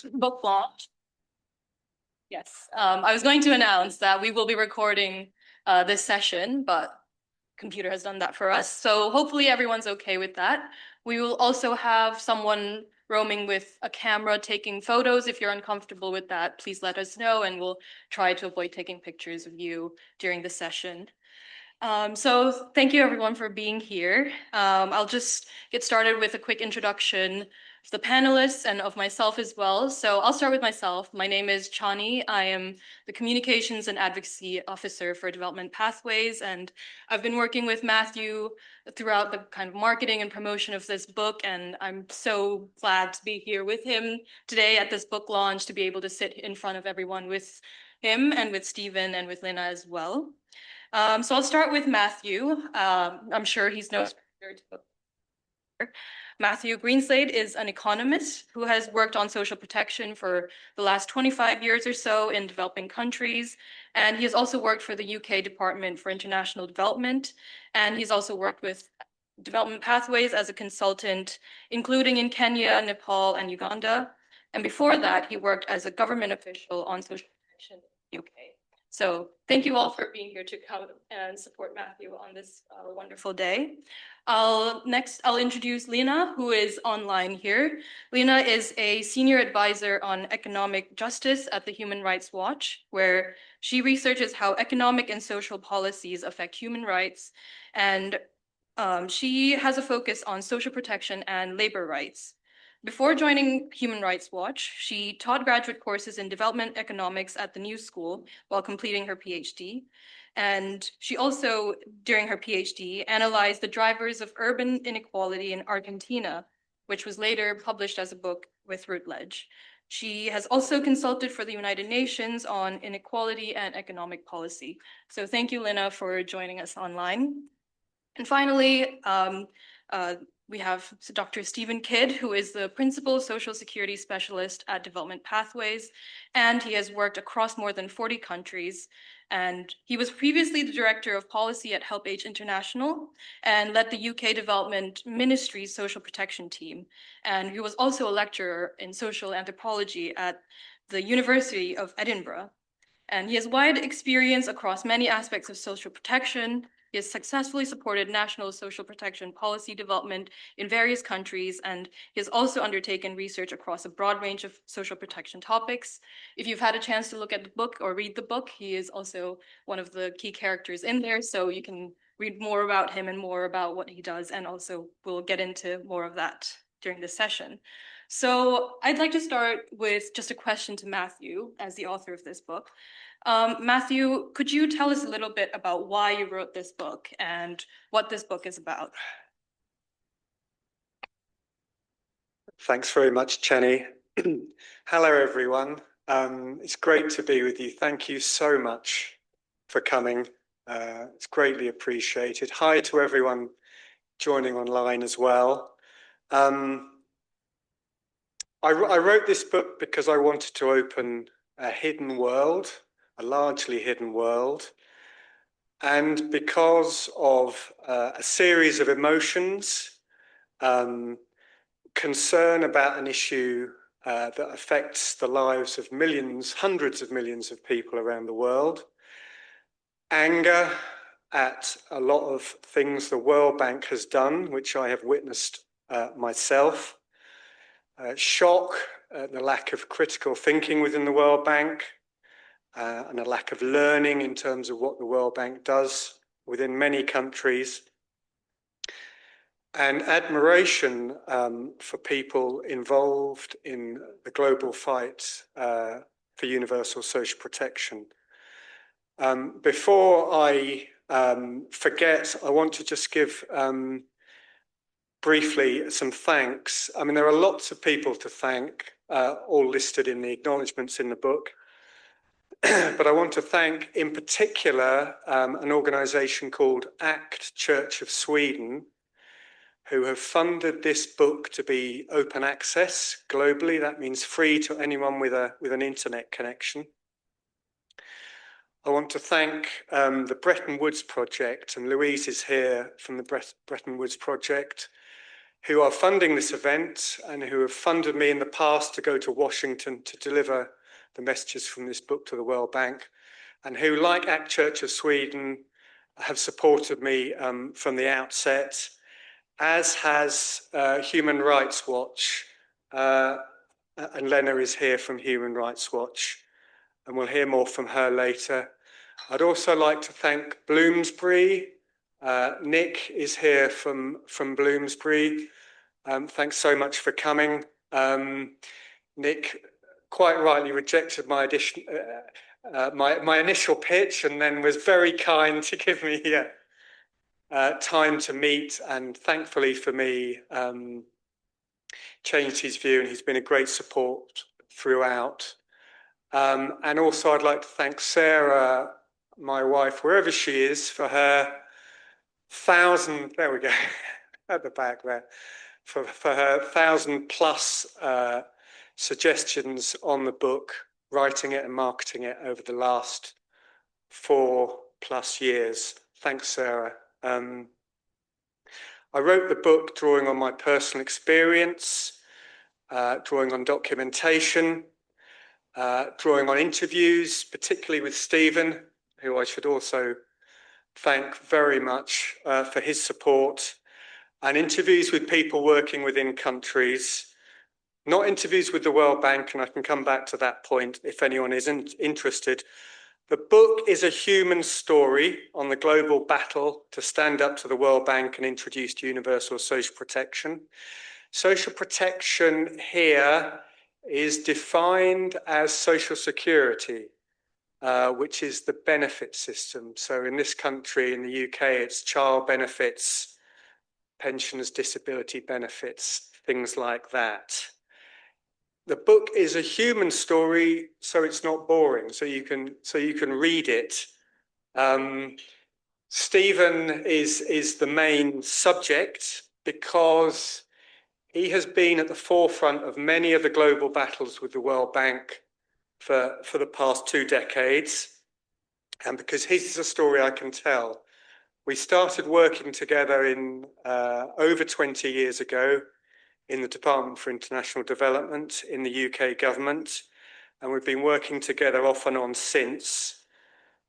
book launch. Yes, I was going to announce that we will be recording this session, but computer has done that for us. So hopefully everyone's okay with that. We will also have someone roaming with a camera taking photos. If you're uncomfortable with that, please let us know and we'll try to avoid taking pictures of you during the session. So thank you everyone for being here. I'll just get started with a quick introduction of the panelists and of myself as well. So I'll start with myself. My name is Chani. I am the Communications and Advocacy Officer for Development Pathways, and I've been working with Matthew throughout the kind of marketing and promotion of this book, and I'm so glad to be here with him today at this book launch, to be able to sit in front of everyone with him and with Stephen and with Lena as well. So I'll start with Matthew. I'm sure he's no stranger to Matthew Greenslade is an economist who has worked on social protection for the last 25 years or so in developing countries. And he has also worked for the UK Department for International Development. And he's also worked with Development Pathways as a consultant, including in Kenya, Nepal, and Uganda. And before that, he worked as a government official on social protection in the UK. So thank you all for being here to come and support Matthew on this wonderful day. Next, I'll introduce Lena, who is online here. Lena is a senior advisor on economic justice at the Human Rights Watch, where she researches how economic and social policies affect human rights. And she has a focus on social protection and labor rights. Before joining Human Rights Watch, she taught graduate courses in development economics at the New School while completing her PhD. And she also, during her PhD, analyzed the drivers of urban inequality in Argentina, which was later published as a book with Routledge. She has also consulted for the United Nations on inequality and economic policy. So thank you, Lena, for joining us online. And finally, we have Dr. Stephen Kidd, who is the Principal Social Security Specialist at Development Pathways, and he has worked across more than 40 countries. And he was previously the Director of Policy at HelpAge International and led the UK Development Ministry's Social Protection Team. And he was also a lecturer in social anthropology at the University of Edinburgh. And he has wide experience across many aspects of social protection. He has successfully supported national social protection policy development in various countries, and he has also undertaken research across a broad range of social protection topics. If you've had a chance to look at the book or read the book, he is also one of the key characters in there, so you can read more about him and more about what he does, and also we'll get into more of that during this session. So I'd like to start with just a question to Matthew as the author of this book. Matthew, could you tell us a little bit about why you wrote this book and what this book is about? Thanks very much, Chenny. Hello, everyone. It's great to be with you. Thank you so much for coming. It's greatly appreciated. Hi to everyone joining online as well. I wrote this book because I wanted to open a hidden world, a largely hidden world, and because of a series of emotions, concern about an issue that affects the lives of millions, hundreds of millions of people around the world, anger at a lot of things the World Bank has done, which I have witnessed myself, shock at the lack of critical thinking within the World Bank, and a lack of learning in terms of what the World Bank does within many countries, and admiration for people involved in the global fight for universal social protection. Before I forget, I want to just give briefly some thanks. I mean, there are lots of people to thank, all listed in the acknowledgements in the book. But I want to thank in particular an organisation called ACT Church of Sweden, who have funded this book to be open access globally. That means free to anyone with an internet connection. I want to thank the Bretton Woods Project, and Louise is here from the Bretton Woods Project, who are funding this event and who have funded me in the past to go to Washington to deliver the messages from this book to the World Bank, and who, like ACT Church of Sweden, have supported me from the outset, as has Human Rights Watch. And Lena is here from Human Rights Watch, and we'll hear more from her later. I'd also like to thank Bloomsbury. Nick is here from Bloomsbury. Thanks so much for coming. Nick quite rightly rejected my my initial pitch, and then was very kind to give me time to meet, and thankfully for me, changed his view, and he's been a great support throughout. And also I'd like to thank Sarah, my wife, wherever she is, for her there we go, at the back there, for her 1,000+ suggestions on the book, writing it and marketing it over the last 4+ years. Thanks, Sarah. I wrote the book drawing on my personal experience, drawing on documentation, drawing on interviews, particularly with Stephen, who I should also thank very much for his support, and interviews with people working within countries, not interviews with the World Bank, and I can come back to that point if anyone is interested. The book is a human story on the global battle to stand up to the World Bank and introduce universal social protection. Social protection here is defined as social security, which is the benefit system. So in this country, in the UK, it's child benefits, pensions, disability benefits, things like that. The book is a human story, so it's not boring. So you can read it. Stephen is the main subject because he has been at the forefront of many of the global battles with the World Bank for the past 2 decades, and because his is a story I can tell. We started working together in over 20 years ago in the Department for International Development in the UK government, and we've been working together off and on since.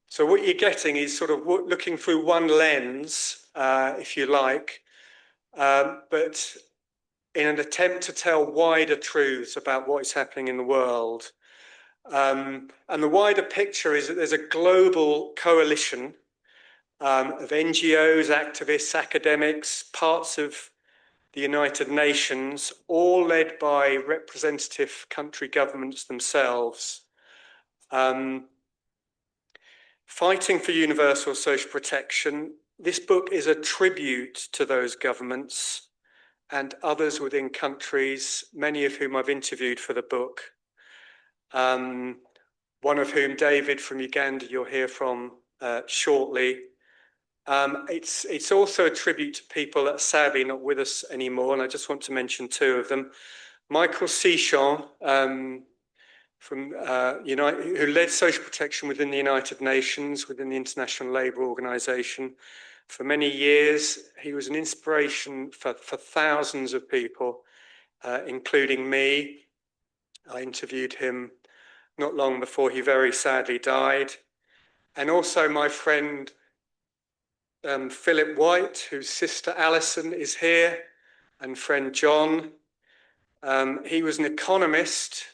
So what you're getting is sort of looking through one lens, if you like, but in an attempt to tell wider truths about what is happening in the world. And the wider picture is that there's a global coalition of NGOs, activists, academics, parts of the United Nations, all led by representative country governments themselves, fighting for universal social protection. This book is a tribute to those governments and others within countries, many of whom I've interviewed for the book. One of whom, David from Uganda, you'll hear from shortly. It's also a tribute to people that are sadly not with us anymore, and I just want to mention 2 of them. Michael Cichon, who led social protection within the United Nations, within the International Labour Organization. For many years, he was an inspiration for thousands of people, including me. I interviewed him not long before he very sadly died. And also my friend, Philip White, whose sister Alison is here, and friend John. He was an economist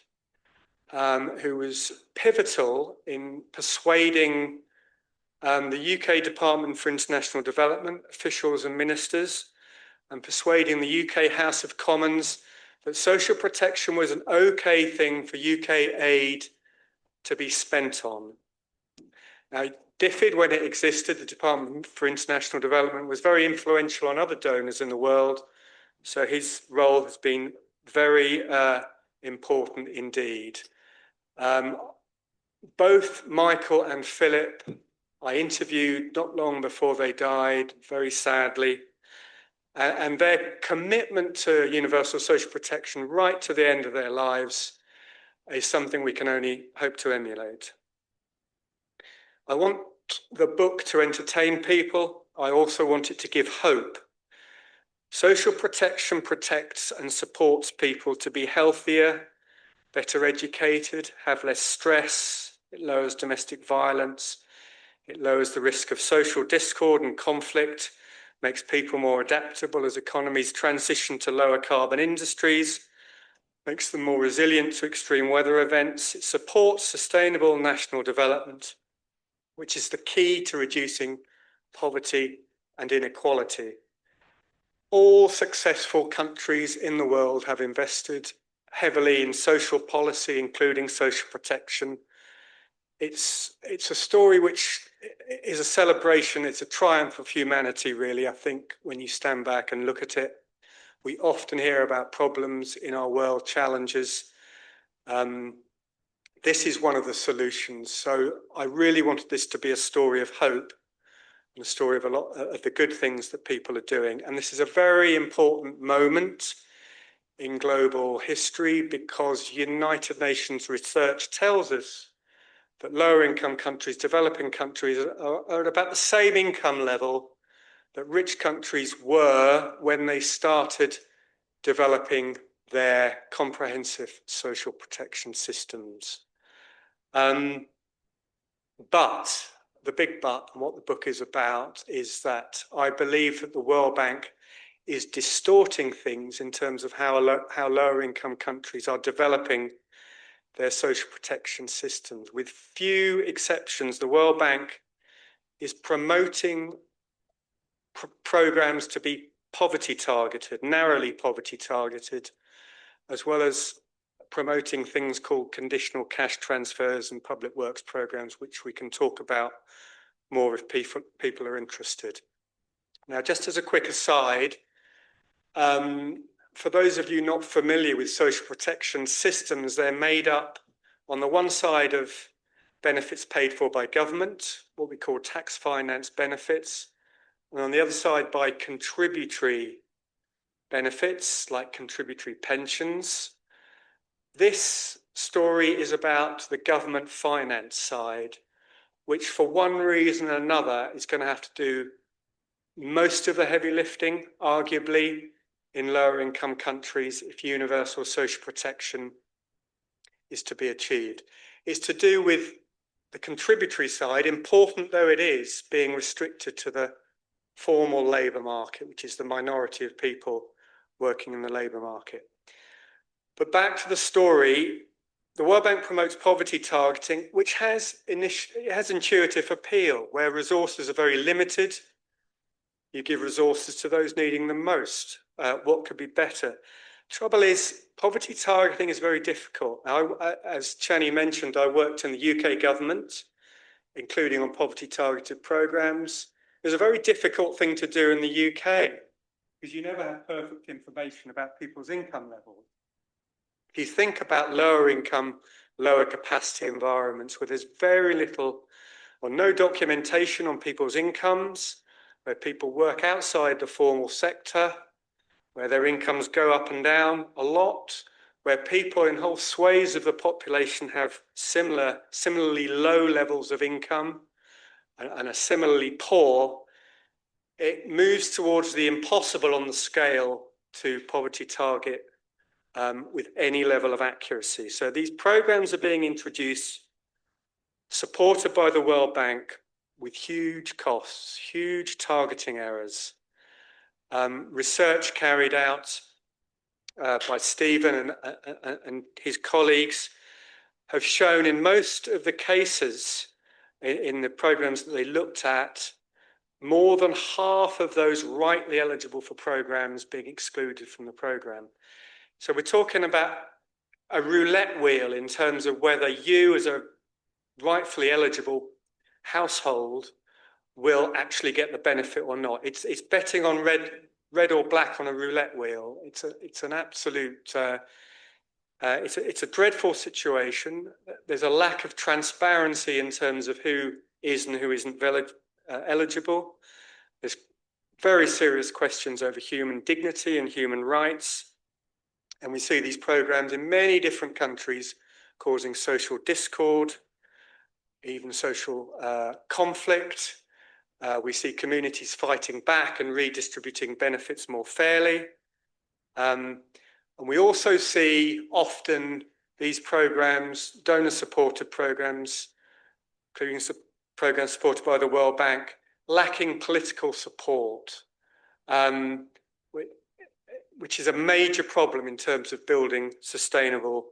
who was pivotal in persuading the UK Department for International Development officials and ministers, and persuading the UK House of Commons that social protection was an okay thing for UK aid to be spent on. Now, it differed when it existed. The Department for International Development was very influential on other donors in the world, so his role has been very important indeed. Both Michael and Philip I interviewed not long before they died, very sadly, and their commitment to universal social protection right to the end of their lives is something we can only hope to emulate. I want the book to entertain people. I also want it to give hope Social protection protects and supports people to be healthier, better educated, have less stress. It lowers domestic violence. It lowers the risk of social discord and conflict, makes people more adaptable as economies transition to lower carbon industries, makes them more resilient to extreme weather events. It supports sustainable national development, which is the key to reducing poverty and inequality. All successful countries in the world have invested heavily in social policy, including social protection. It's a story which is a celebration. It's a triumph of humanity, really, I think, when you stand back and look at it. We often hear about problems in our world, challenges. This is one of the solutions. So I really wanted this to be a story of hope and a story of a lot of the good things that people are doing. And this is a very important moment in global history because United Nations research tells us that lower income countries, developing countries, are at about the same income level that rich countries were when they started developing their comprehensive social protection systems. But the big but, and what the book is about, is that I believe that the World Bank is distorting things in terms of how lower income countries are developing their social protection systems. With few exceptions, the World Bank is promoting programs to be poverty targeted, narrowly poverty targeted, as well as promoting things called conditional cash transfers and public works programs, which we can talk about more if people are interested. Now, just as a quick aside, for those of you not familiar with social protection systems, they're made up on the one side of benefits paid for by government, what we call tax finance benefits, and on the other side by contributory benefits like contributory pensions. This story is about the government finance side, which for one reason or another is going to have to do most of the heavy lifting, arguably, in lower income countries if universal social protection is to be achieved. It's to do with the contributory side, important though it is, being restricted to the formal labour market, which is the minority of people working in the labour market. But back to the story, the World Bank promotes poverty targeting, which has intuitive appeal, where resources are very limited. You give resources to those needing them most. What could be better? Trouble is, poverty targeting is very difficult. Now, as Chani mentioned, I worked in the UK government, including on poverty targeted programs. It was a very difficult thing to do in the UK because you never have perfect information about people's income levels. If you think about lower income, lower capacity environments where there's very little or no documentation on people's incomes, where people work outside the formal sector, where their incomes go up and down a lot, where people in whole swathes of the population have similarly low levels of income and are similarly poor, it moves towards the impossible on the scale to poverty target with any level of accuracy. So these programs are being introduced, supported by the World Bank, with huge costs, huge targeting errors. Research carried out by Stephen and his colleagues have shown in most of the cases in the programs that they looked at, more than half of those rightly eligible for programs being excluded from the program. So we're talking about a roulette wheel in terms of whether you as a rightfully eligible household will actually get the benefit or not. It's betting on red or black on a roulette wheel. It's an absolute, it's a dreadful situation. There's a lack of transparency in terms of who is and who isn't eligible. There's very serious questions over human dignity and human rights. And we see these programs in many different countries causing social discord, even social conflict. We see communities fighting back and redistributing benefits more fairly. And we also see often these programs, donor-supported programs, including programs supported by the World Bank, lacking political support, which is a major problem in terms of building sustainable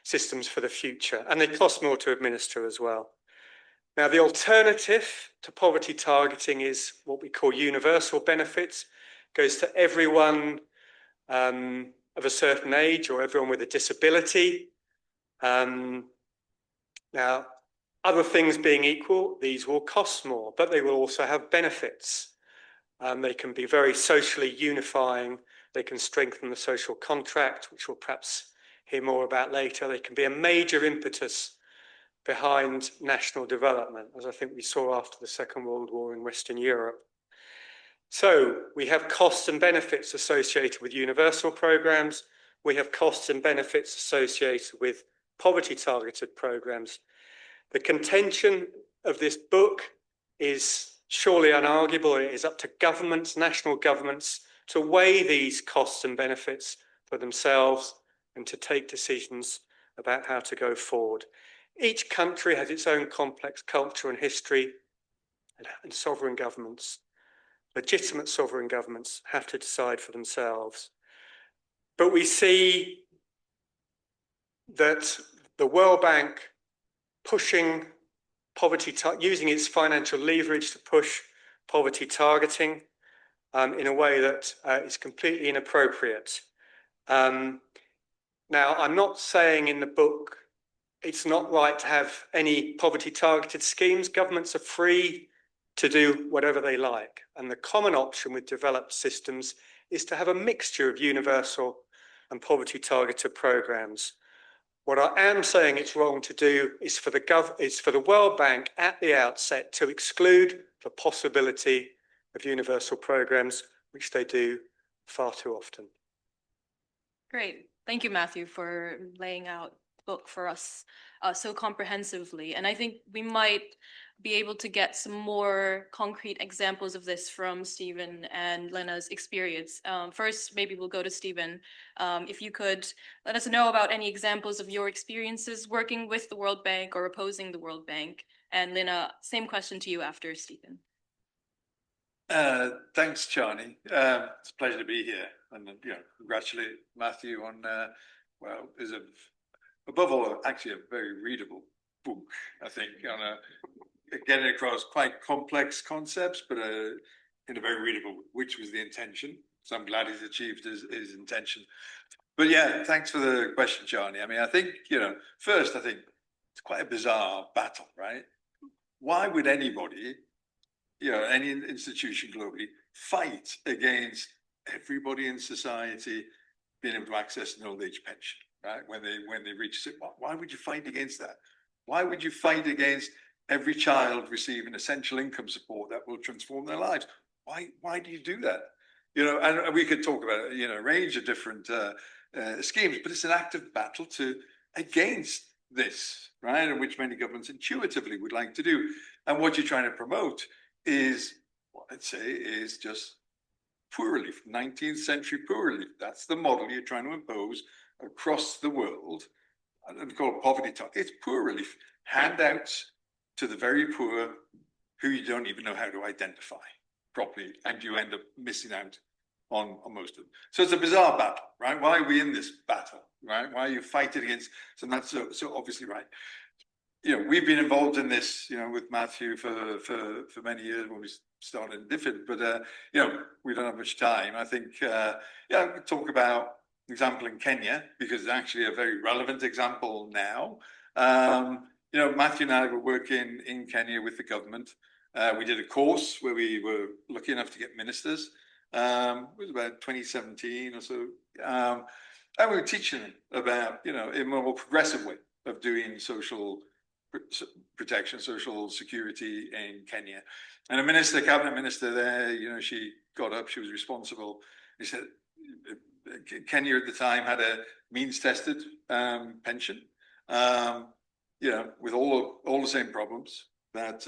systems for the future. And they cost more to administer as well. Now, the alternative to poverty targeting is what we call universal benefits. It goes to everyone of a certain age or everyone with a disability. Now, other things being equal, these will cost more, but they will also have benefits. They can be very socially unifying. They can strengthen the social contract, which we'll perhaps hear more about later. They can be a major impetus behind national development, as I think we saw after the Second World War in Western Europe. So we have costs and benefits associated with universal programs. We have costs and benefits associated with poverty-targeted programs. The contention of this book is surely unarguable. It is up to governments, national governments, to weigh these costs and benefits for themselves and to take decisions about how to go forward. Each country has its own complex culture and history, and sovereign governments, legitimate sovereign governments, have to decide for themselves. But we see that the World Bank pushing poverty, using its financial leverage to push poverty targeting in a way that is completely inappropriate. Now, I'm not saying in the book it's not right to have any poverty targeted schemes. Governments are free to do whatever they like. And the common option with developed systems is to have a mixture of universal and poverty targeted programs. What I am saying it's wrong to do is for the World Bank at the outset to exclude the possibility of universal programs, which they do far too often. Great. Thank you, Matthew, for laying out the book for us so comprehensively. And I think we might be able to get some more concrete examples of this from Stephen and Lena's experience. First, maybe we'll go to Stephen. If you could let us know about any examples of your experiences working with the World Bank or opposing the World Bank. And Lena, same question to you after Stephen. Thanks, Charney. It's a pleasure to be here, and congratulate Matthew on well, is above all actually a very readable book. I think on getting across quite complex concepts, but in a very readable, which was the intention. So I'm glad he's achieved his intention. But yeah, thanks for the question, Charney. I mean, I think first, I think it's quite a bizarre battle, right? Why would anybody, any institution globally, fight against everybody in society being able to access an old age pension, right? When they reach it, why would you fight against that? Why would you fight against every child receiving essential income support that will transform their lives? Why do you do that? And we could talk about a range of different schemes, but it's an active battle against this, right? And which many governments intuitively would like to do. And what you're trying to promote is, what I'd say, is just poor relief, 19th century poor relief. That's the model you're trying to impose across the world, and called poverty target. It's poor relief, handouts to the very poor who you don't even know how to identify properly, and you end up missing out on most of them. So it's a bizarre battle, right? Why are we in this battle, right? Why are you fighting against? So that's so obviously right. We've been involved in this, with Matthew for many years when we started different, but we don't have much time. I think we talk about an example in Kenya because it's actually a very relevant example now. Matthew and I were working in Kenya with the government. We did a course where we were lucky enough to get ministers. It was about 2017 or so. And we were teaching them about, a more progressive way of doing social protection, social security in Kenya. And a cabinet minister there, she got up, she was responsible. He said, Kenya at the time had a means-tested pension, with all the same problems. that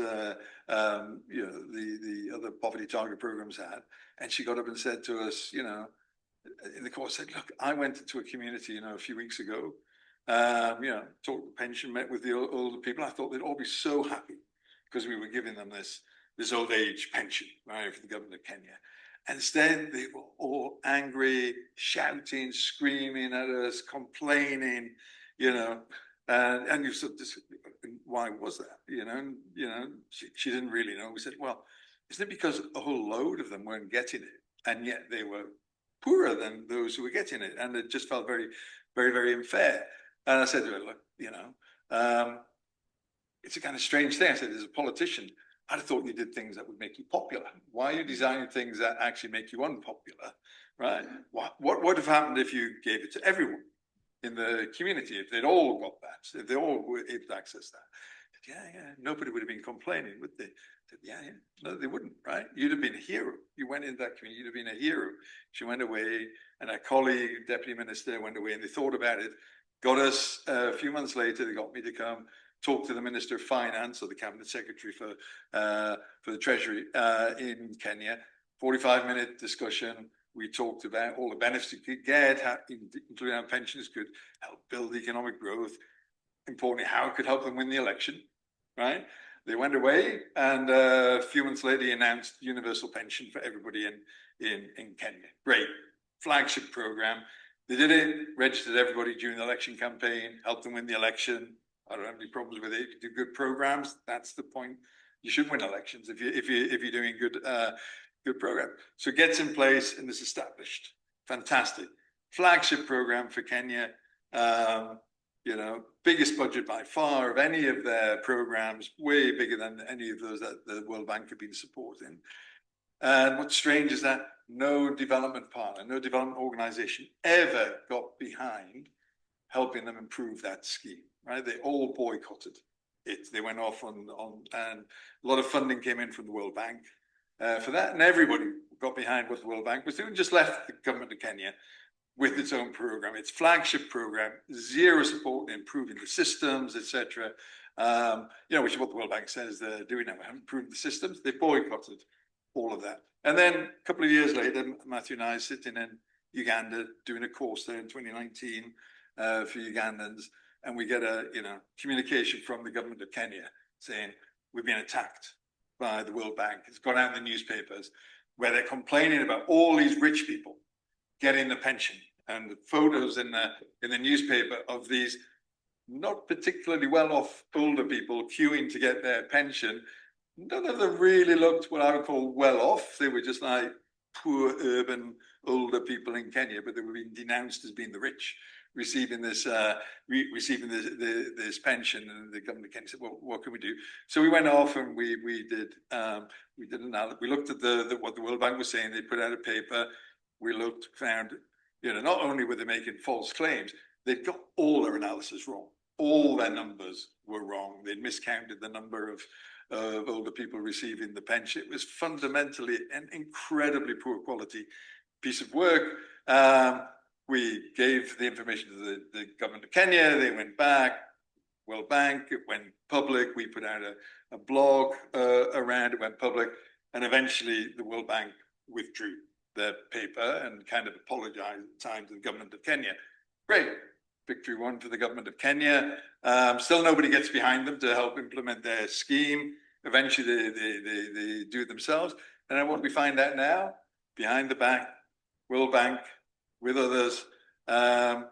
you know, the other poverty target programs had. And she got up and said to us, you know, in the course, said, look, I went into a community, you know, a few weeks ago, you know, talked to pension, met with the older people. I thought they'd all be so happy because we were giving them this old age pension, right, for the government of Kenya. And instead, they were all angry, shouting, screaming at us, complaining, you know. And you said, why was that? You know, she didn't really know. We said, well, isn't it because a whole load of them weren't getting it, and yet they were poorer than those who were getting it, and it just felt very, very, very unfair. And I said to her, look, you know, it's a kind of strange thing. I said, as a politician, I'd have thought you did things that would make you popular. Why are you designing things that actually make you unpopular, right? What would have happened if you gave it to everyone in the community, if they'd all got that, if they all were able to access that? Yeah, nobody would have been complaining, would they? Yeah, no, they wouldn't, right? You'd have been a hero. You went into that community, you'd have been a hero. She went away, and her colleague, deputy minister, went away, and they thought about it, got us, a few months later, they got me to come talk to the Minister of Finance, or the Cabinet Secretary for the Treasury in Kenya. 45-minute discussion. We talked about all the benefits you could get, how, including how pensions could help build economic growth. Importantly, how it could help them win the election, right? They went away, and a few months later, he announced universal pension for everybody in Kenya. Great, flagship program. They did it, registered everybody during the election campaign, helped them win the election. I don't have any problems with it. If you do good programs, that's the point. You should win elections if you're doing good program. So it gets in place and is established. Fantastic. Flagship program for Kenya. You know, biggest budget by far of any of their programs, way bigger than any of those that the World Bank have been supporting. And what's strange is that no development partner, no development organization ever got behind helping them improve that scheme, right? They all boycotted it. They went off and a lot of funding came in from the World Bank for that, and everybody got behind what the World Bank was doing, just left the government of Kenya with its own program, its flagship program, zero support in improving the systems, etc. You know, which is what the World Bank says they're doing now. We haven't improved the systems. They boycotted all of that. And then a couple of years later, Matthew and I are sitting in Uganda doing a course there in 2019 for Ugandans, and we get a communication from the government of Kenya saying we've been attacked by the World Bank. It's gone out in the newspapers where they're complaining about all these rich people getting the pension, and the photos in the newspaper of these not particularly well-off older people queuing to get their pension. None of them really looked what I would call well-off. They were just like poor urban older people in Kenya, but they were being denounced as being the rich, receiving this this pension. And the government of Kenya said, well, what can we do? So we went off and we did analysis. We looked at what the World Bank was saying. They put out a paper. We looked, found, not only were they making false claims, they'd got all their analysis wrong. All their numbers were wrong. They'd miscounted the number of older people receiving the pension. It was fundamentally an incredibly poor quality piece of work. We gave the information to the government of Kenya. They went back. World Bank, it went public. We put out a blog around it, went public. And eventually the World Bank withdrew their paper and kind of apologized to the government of Kenya. Great. Victory won for the government of Kenya. Still nobody gets behind them to help implement their scheme. Eventually they do it themselves. And then what we find out now, behind the back, World Bank with others have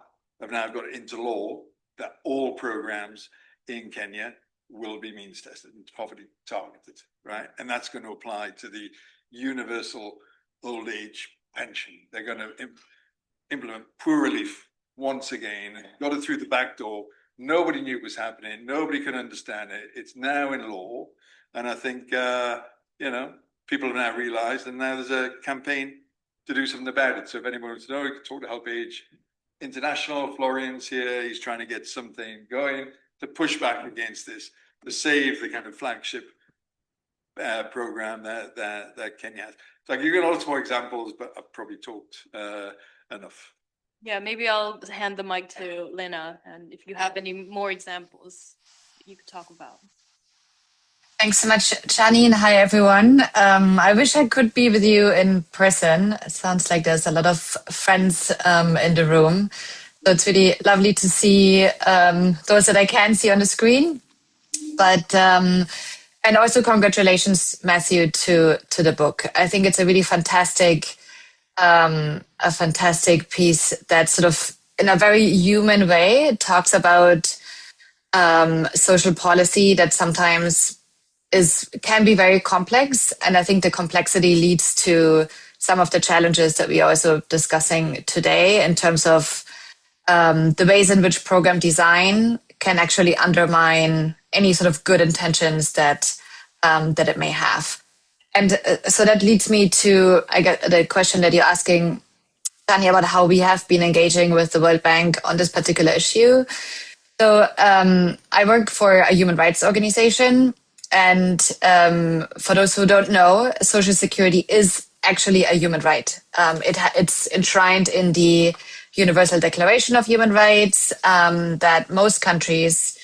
now got it into law that all programs in Kenya will be means tested and poverty targeted, right? And that's going to apply to the universal old age pension. They're going to implement poor relief once again. Got it through the back door. Nobody knew it was happening. Nobody could understand it. It's now in law. And I think, people have now realized, and now there's a campaign to do something about it. So if anyone wants to know, you can talk to Help Age International. Florian's here. He's trying to get something going to push back against this, to save the kind of flagship program that Kenya has. So I can give you lots more examples, but I've probably talked enough. Yeah, maybe I'll hand the mic to Lena, and if you have any more examples you could talk about. Thanks so much, Chani, and hi, everyone. I wish I could be with you in person. It sounds like there's a lot of friends in the room. So it's really lovely to see those that I can see on the screen. But and also congratulations, Matthew, to the book. I think it's a really fantastic piece that sort of, in a very human way, talks about social policy that sometimes can be very complex. And I think the complexity leads to some of the challenges that we are also discussing today in terms of the ways in which program design can actually undermine any sort of good intentions that it may have. And so that leads me to, I get the question that you're asking, Tanya, about how we have been engaging with the World Bank on this particular issue. So I work for a human rights organization. And for those who don't know, Social Security is actually a human right. It's enshrined in the Universal Declaration of Human Rights that most countries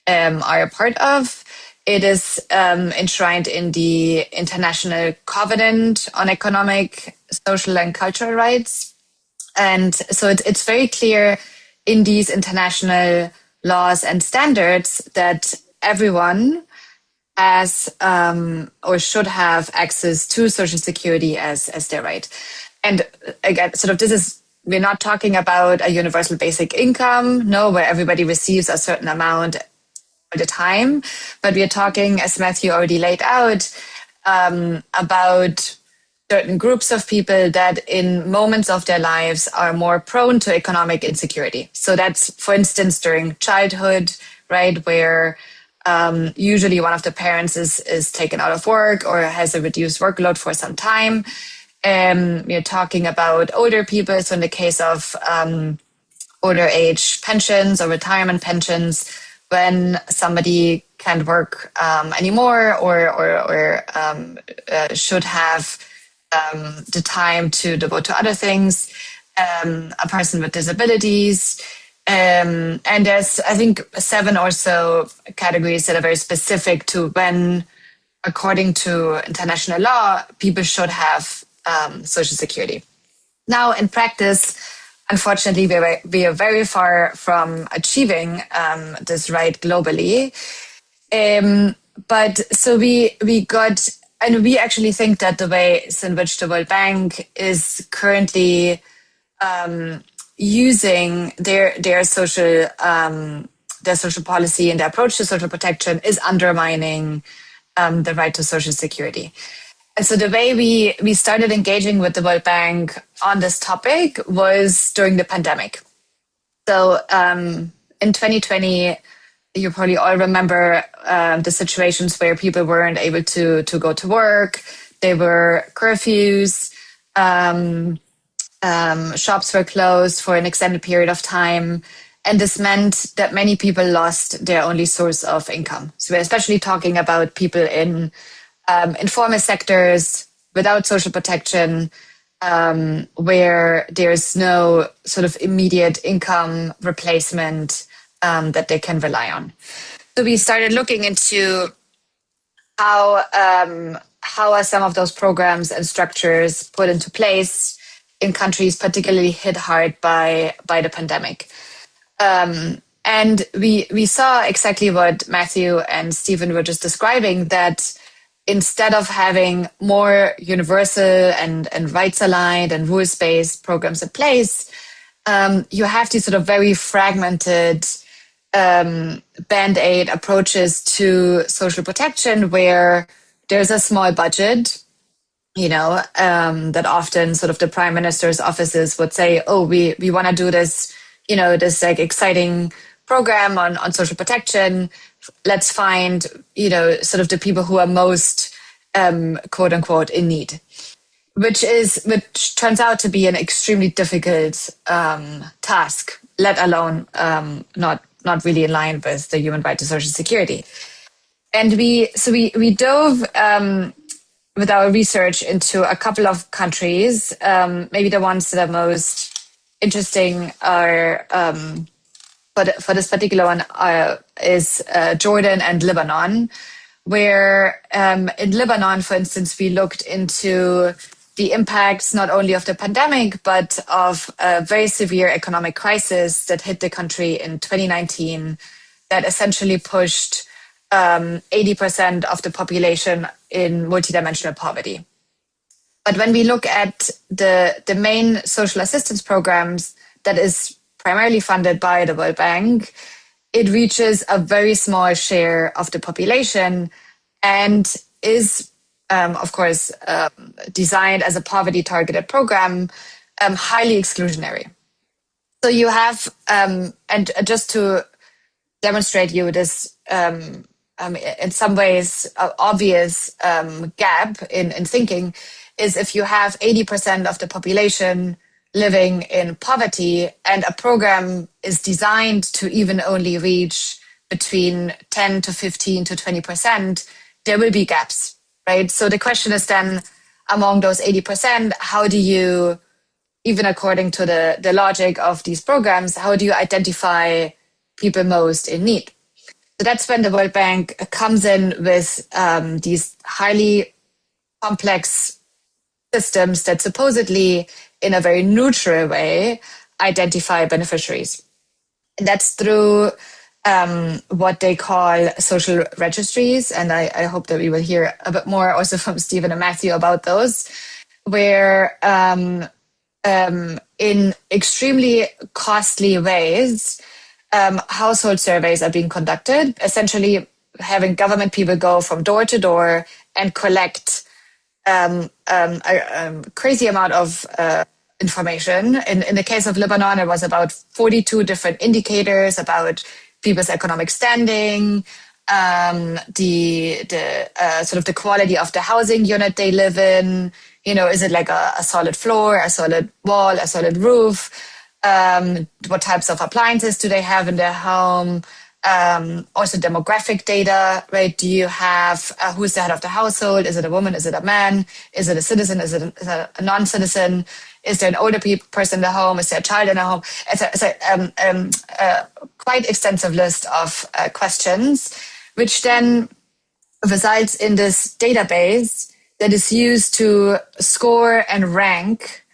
are a part of. It is enshrined in the International Covenant on Economic, Social, and Cultural Rights. And so it's very clear in these international laws and standards that everyone has or should have access to Social Security as their right. And again, sort of we're not talking about a universal basic income, no, where everybody receives a certain amount all the time, but we are talking, as Matthew already laid out, about certain groups of people that in moments of their lives are more prone to economic insecurity. So that's, for instance, during childhood, right, where usually one of the parents is taken out of work or has a reduced workload for some time. We're talking about older people. So in the case of older age pensions or retirement pensions, when somebody can't work anymore or should have the time to devote to other things, a person with disabilities. And there's, I think, 7 or so categories that are very specific to when, according to international law, people should have Social Security. Now, in practice, unfortunately, we are very far from achieving this right globally. But so we got, and we actually think that the ways in which the World Bank is currently using their social policy and their approach to social protection is undermining the right to Social Security. And so the way we started engaging with the World Bank on this topic was during the pandemic. So in 2020, you probably all remember the situations where people weren't able to go to work. There were curfews. Shops were closed for an extended period of time. And this meant that many people lost their only source of income. So we're especially talking about people in informal sectors without social protection, where there's no sort of immediate income replacement that they can rely on. So we started looking into how are some of those programs and structures put into place in countries particularly hit hard by the pandemic. And we saw exactly what Matthew and Stephen were just describing, that instead of having more universal and rights-aligned and rules-based programs in place, you have these sort of very fragmented Band-Aid approaches to social protection where there's a small budget, that often sort of the prime minister's offices would say, oh, we want to do this, this like exciting program on social protection. Let's find, sort of the people who are most, quote unquote, in need, which turns out to be an extremely difficult task, let alone not really in line with the human right to Social Security. And we dove with our research into a couple of countries. Maybe the ones that are most interesting are, for this particular one, is Jordan and Lebanon, where in Lebanon, for instance, we looked into the impacts not only of the pandemic, but of a very severe economic crisis that hit the country in 2019 that essentially pushed 80% of the population in multidimensional poverty. But when we look at the main social assistance programs that is primarily funded by the World Bank, it reaches a very small share of the population and is, of course, designed as a poverty-targeted program, highly exclusionary. So you have, and just to demonstrate you this, in some ways, obvious gap in thinking, is if you have 80% of the population living in poverty and a program is designed to even only reach between 10 to 15 to 20%, there will be gaps, right? So the question is then, among those 80%, how do you, even according to the logic of these programs, how do you identify people most in need? So that's when the World Bank comes in with these highly complex systems that supposedly, in a very neutral way, identify beneficiaries. And that's through what they call social registries. And I hope that we will hear a bit more also from Stephen and Matthew about those, where in extremely costly ways, household surveys are being conducted, essentially having government people go from door to door and collect a crazy amount of information. In the case of Lebanon, it was about 42 different indicators about people's economic standing, the sort of the quality of the housing unit they live in. You know, is it like a solid floor, a solid wall, a solid roof? What types of appliances do they have in their home? Also demographic data, right? Do you have, who's the head of the household? Is it a woman? Is it a man? Is it a citizen? Is it a non-citizen? Is there an older person in the home? Is there a child in the home? It's a quite extensive list of questions, which then results in this database that is used to score and rank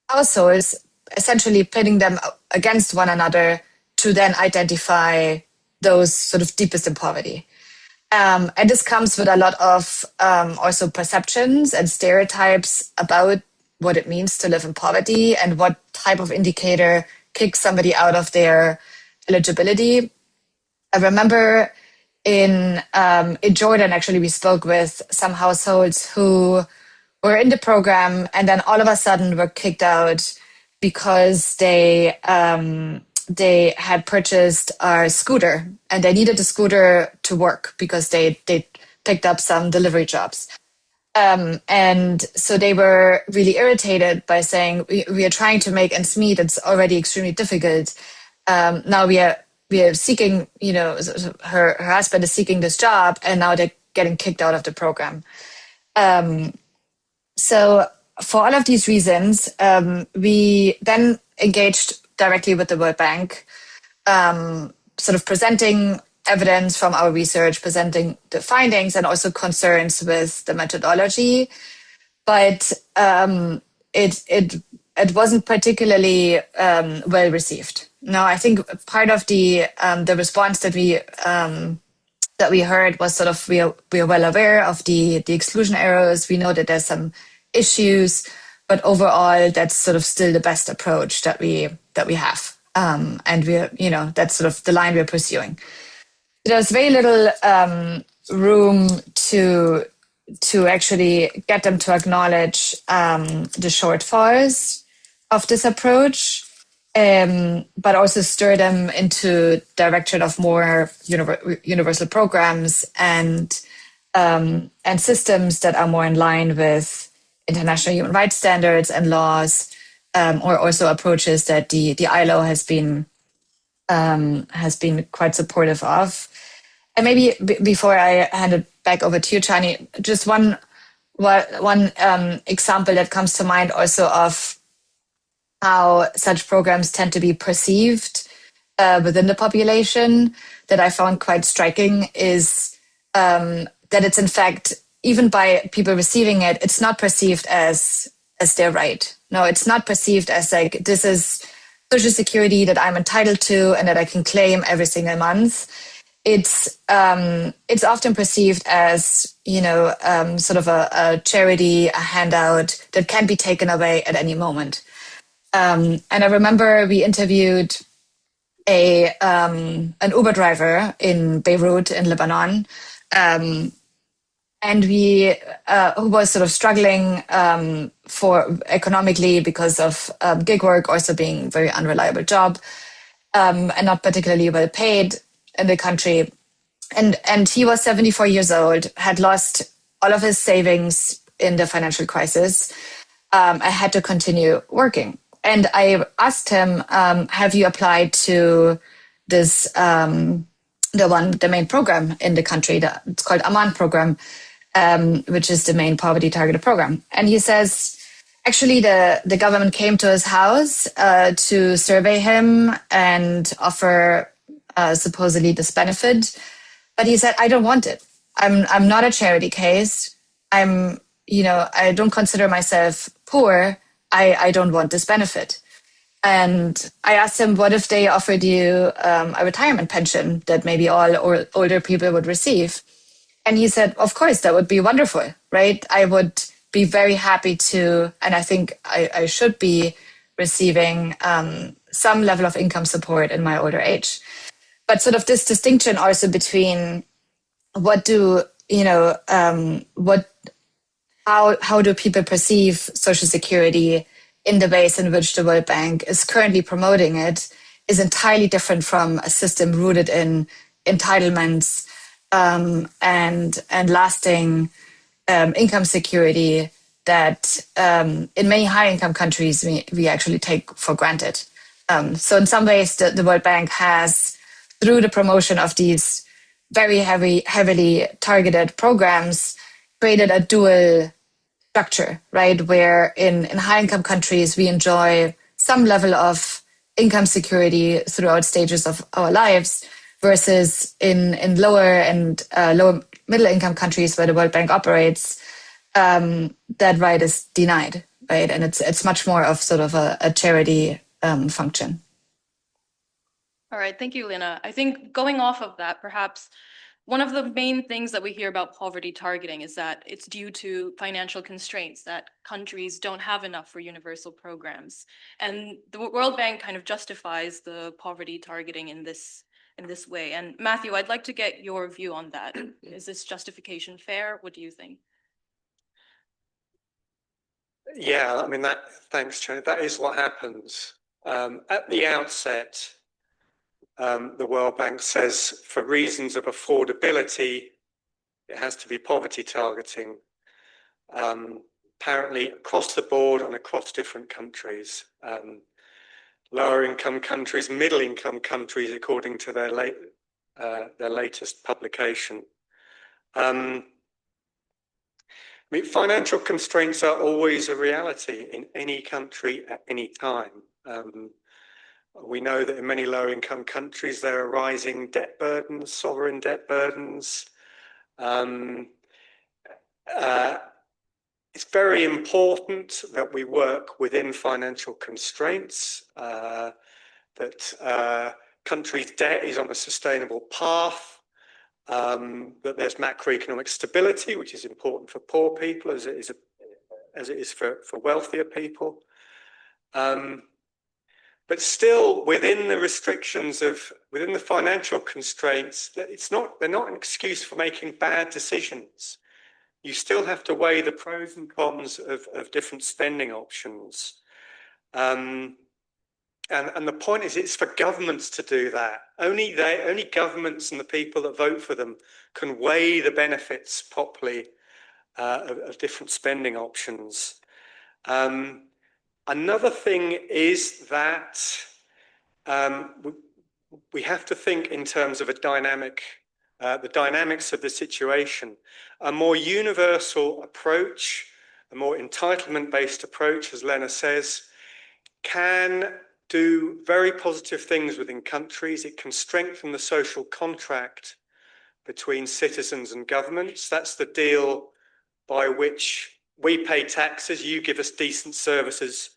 households, essentially pitting them against one another to then identify those sort of deepest in poverty. And this comes with a lot of also perceptions and stereotypes about what it means to live in poverty and what type of indicator kicks somebody out of their eligibility. I remember in Jordan, actually, we spoke with some households who were in the program and then all of a sudden were kicked out because they had purchased a scooter and they needed a scooter to work because they picked up some delivery jobs. And so they were really irritated by saying, we are trying to make ends meet. It's already extremely difficult. Now we are seeking, you know, her husband is seeking this job and now they're getting kicked out of the program. So for all of these reasons, we then engaged directly with the World Bank, sort of presenting evidence from our research, presenting the findings and also concerns with the methodology. But it wasn't particularly well received. Now, I think part of the response that we heard was sort of we are well aware of the exclusion errors. We know that there's some issues, but overall, that's sort of still the best approach that we have, and that's sort of the line we're pursuing. There's very little room to actually get them to acknowledge the shortfalls of this approach, but also stir them into direction of more universal programs and systems that are more in line with international human rights standards and laws, or also approaches that the ILO has been quite supportive of. And maybe before I hand it back over to you, Chani, just one example that comes to mind also of how such programs tend to be perceived within the population that I found quite striking is that it's in fact, even by people receiving it, it's not perceived as their right. No, it's not perceived as like, this is Social Security that I'm entitled to and that I can claim every single month. It's often perceived as, sort of a charity, a handout that can be taken away at any moment. And I remember we interviewed an Uber driver in Beirut in Lebanon, and we who was sort of struggling for economically because of gig work, also being a very unreliable job, and not particularly well paid in the country. And he was 74 years old, had lost all of his savings in the financial crisis. I had to continue working. And I asked him, have you applied to this, the main program in the country, it's called Aman program, which is the main poverty targeted program. And he says, actually, the government came to his house to survey him and offer supposedly this benefit. But he said, I don't want it. I'm not a charity case. I don't consider myself poor. I don't want this benefit. And I asked him, what if they offered you a retirement pension that maybe all older people would receive? And he said, of course, that would be wonderful, right? I would be very happy to, and I think I should be receiving some level of income support in my older age. But sort of this distinction also between how do people perceive Social Security in the ways in which the World Bank is currently promoting it is entirely different from a system rooted in entitlements and lasting income security that in many high income countries we actually take for granted. So in some ways, the World Bank has, through the promotion of these very heavily targeted programs, created a dual structure, right? Where in high-income countries, we enjoy some level of income security throughout stages of our lives, versus in lower and lower middle-income countries where the World Bank operates, that right is denied, right? And it's much more of sort of a charity function. All right, thank you, Lena. I think going off of that, perhaps one of the main things that we hear about poverty targeting is that it's due to financial constraints, that countries don't have enough for universal programs. And the World Bank kind of justifies the poverty targeting in this way. And Matthew, I'd like to get your view on that. Is this justification fair? What do you think? Yeah, I mean, thanks, Jenny. That is what happens. At the outset, the World Bank says for reasons of affordability, it has to be poverty targeting, apparently across the board and across different countries. Lower income countries, middle income countries, according to their latest publication. I mean, financial constraints are always a reality in any country at any time. We know that in many low-income countries, there are rising debt burdens, sovereign debt burdens. It's very important that we work within financial constraints, that countries' debt is on a sustainable path, that there's macroeconomic stability, which is important for poor people as it is for wealthier people. But still, within the restrictions within the financial constraints, they're not an excuse for making bad decisions. You still have to weigh the pros and cons of different spending options. And the point is, it's for governments to do that. Only governments and the people that vote for them can weigh the benefits properly of different spending options. Another thing is that we have to think in terms of the dynamics of the situation. A more universal approach, a more entitlement-based approach, as Lena says, can do very positive things within countries. It can strengthen the social contract between citizens and governments. That's the deal by which we pay taxes, you give us decent services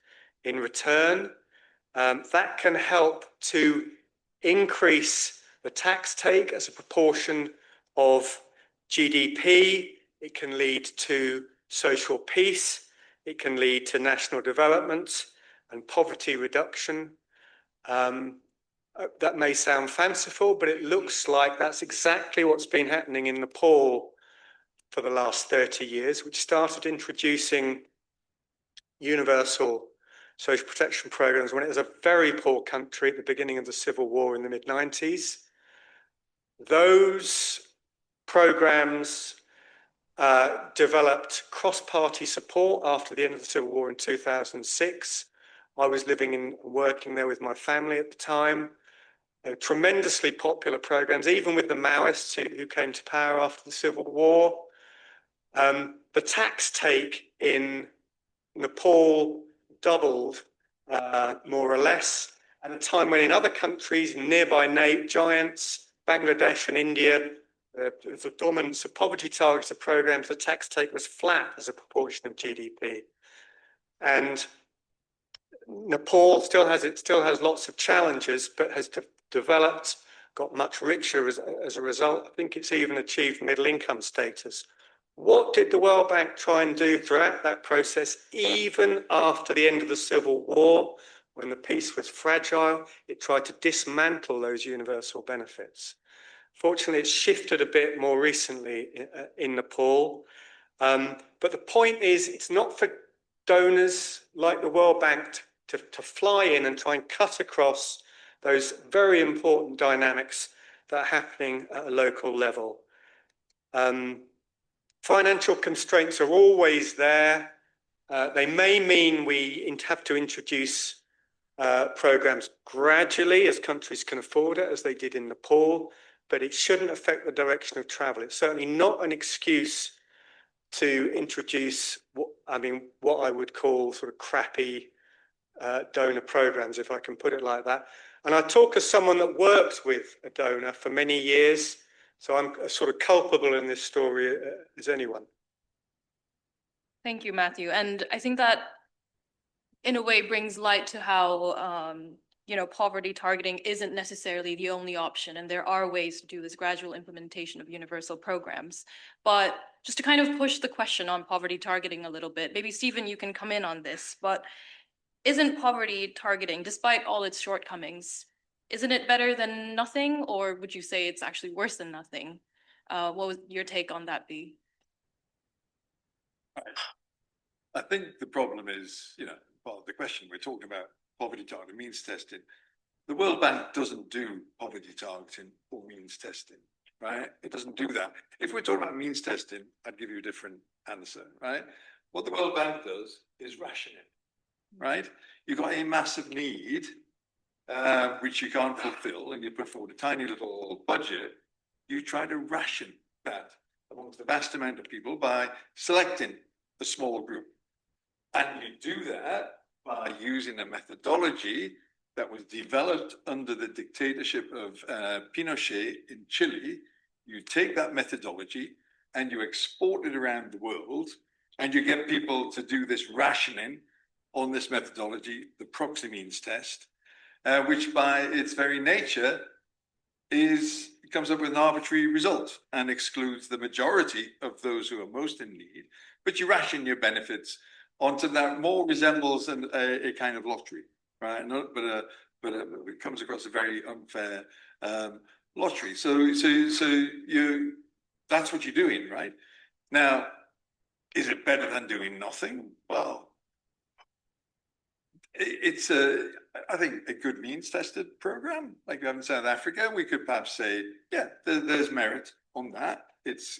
in return. That can help to increase the tax take as a proportion of GDP. It can lead to social peace. It can lead to national development and poverty reduction. That may sound fanciful, but it looks like that's exactly what's been happening in Nepal for the last 30 years, which started introducing universal social protection programs when it was a very poor country at the beginning of the civil war in the mid-90s. Those programs developed cross-party support after the end of the civil war in 2006. I was living and working there with my family at the time. Tremendously popular programs, even with the Maoists who came to power after the civil war. The tax take in Nepal doubled, more or less, at a time when in other countries, nearby giants, Bangladesh and India, the dominance of poverty targeted programs, the tax take was flat as a proportion of GDP. And Nepal still has lots of challenges, but has developed, got much richer as a result. I think it's even achieved middle income status. What did the World Bank try and do throughout that process, even after the end of the Civil War, when the peace was fragile? It tried to dismantle those universal benefits. Fortunately, it's shifted a bit more recently in Nepal. But the point is, it's not for donors like the World Bank to fly in and try and cut across those very important dynamics that are happening at a local level. Financial constraints are always there. They may mean we have to introduce programs gradually as countries can afford it, as they did in Nepal, but it shouldn't affect the direction of travel. It's certainly not an excuse to introduce what I would call sort of crappy donor programs, if I can put it like that. And I talk as someone that worked with a donor for many years, so I'm as sort of culpable in this story as anyone. Thank you, Matthew. And I think that in a way brings light to how poverty targeting isn't necessarily the only option, and there are ways to do this gradual implementation of universal programs. But just to kind of push the question on poverty targeting a little bit, maybe Stephen, you can come in on this, but isn't poverty targeting, despite all its shortcomings, isn't it better than nothing, or would you say it's actually worse than nothing? What would your take on that be? I think the problem is, part of the question we're talking about, poverty targeting, means testing. The World Bank doesn't do poverty targeting or means testing, right? It doesn't do that. If we're talking about means testing, I'd give you a different answer, right? What the World Bank does is ration it, right? You've got a massive need, which you can't fulfill, and you put forward a tiny little budget. You try to ration that amongst the vast amount of people by selecting a small group. And you do that by using a methodology that was developed under the dictatorship of Pinochet in Chile. You take that methodology and you export it around the world, and you get people to do this rationing on this methodology, the proxy means test, which by its very nature comes up with an arbitrary result and excludes the majority of those who are most in need. But you ration your benefits onto that, more resembles a kind of lottery, right? But it comes across a very unfair lottery. So that's what you're doing, right? Now, is it better than doing nothing? Well, it's I think a good means tested program like we have in South Africa. We could perhaps say, yeah, there's merit on that. It's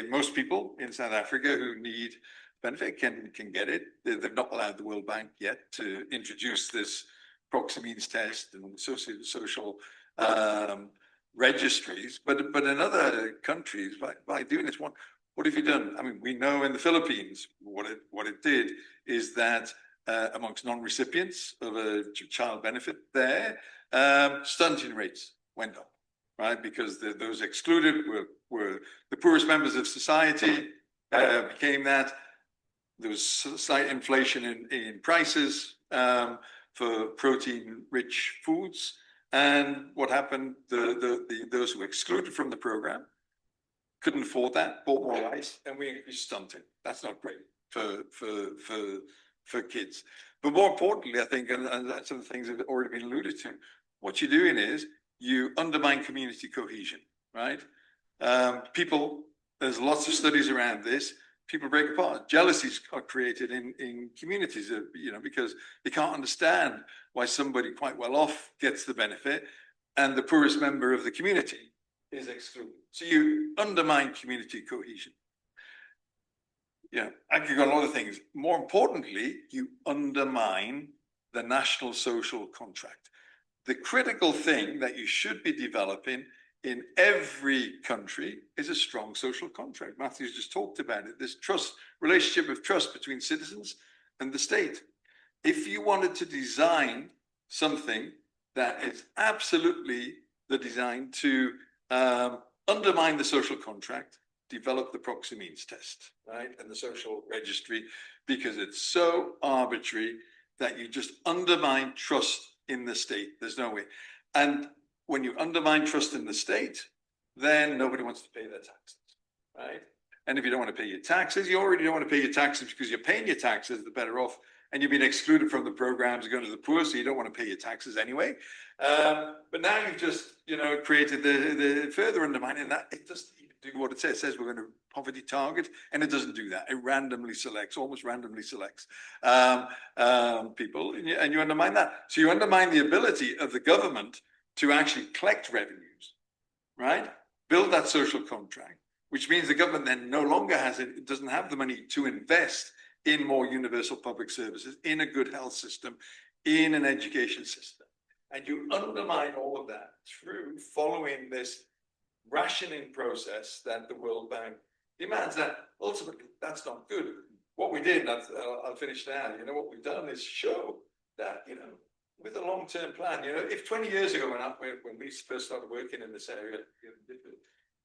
most people in South Africa who need benefit can get it. They've not allowed the World Bank yet to introduce this proxy means test and social registries. But in other countries, by doing this one, what have you done? I mean, we know in the Philippines what it did is that amongst non-recipients of a child benefit there, stunting rates went up. right? Because those excluded were the poorest members of society, became that. There was slight inflation in prices for protein-rich foods. And what happened? Those who were excluded from the program couldn't afford that, bought more rice, and we increased stunting. That's not great for kids. But more importantly, I think, and some of the things have already been alluded to, what you're doing is you undermine community cohesion, right? There's lots of studies around this. People break apart. Jealousies are created in communities, because they can't understand why somebody quite well off gets the benefit and the poorest member of the community is excluded. So you undermine community cohesion. I could go on a lot of things. More importantly, you undermine the national social contract. The critical thing that you should be developing in every country is a strong social contract. Matthew's just talked about it. This relationship of trust between citizens and the state. If you wanted to design something that is absolutely the design to undermine the social contract, develop the proxy means test, right? And the social registry, because it's so arbitrary that you just undermine trust in the state. There's no way. And when you undermine trust in the state, then nobody wants to pay their taxes, right? And if you don't want to pay your taxes, you already don't want to pay your taxes because you're paying your taxes, the better off. And you've been excluded from the programs going to the poor, so you don't want to pay your taxes anyway. But now you've just, created the further undermining that. It doesn't even do what it says. It says we're going to poverty target, and it doesn't do that. It almost randomly selects people, and you undermine that. So you undermine the ability of the government to actually collect revenues, right? Build that social contract, which means the government then no longer doesn't have the money to invest in more universal public services, in a good health system, in an education system. And you undermine all of that through following this rationing process that the World Bank demands. That ultimately, that's not good. What we did, I'll finish now, what we've done is show that, with a long-term plan, if 20 years ago when we first started working in this area,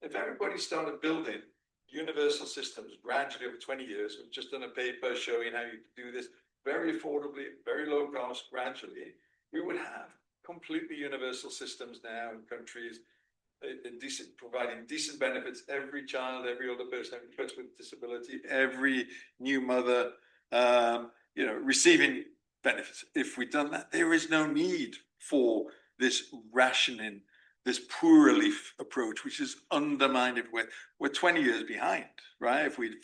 if everybody started building universal systems gradually over 20 years, we've just done a paper showing how you can do this very affordably, very low cost, gradually, we would have completely universal systems now in countries providing decent benefits. Every child, every older person, every person with disability, every new mother, receiving benefits. If we'd done that, there is no need for this rationing, this poor relief approach, which is undermined. We're 20 years behind, right? If we'd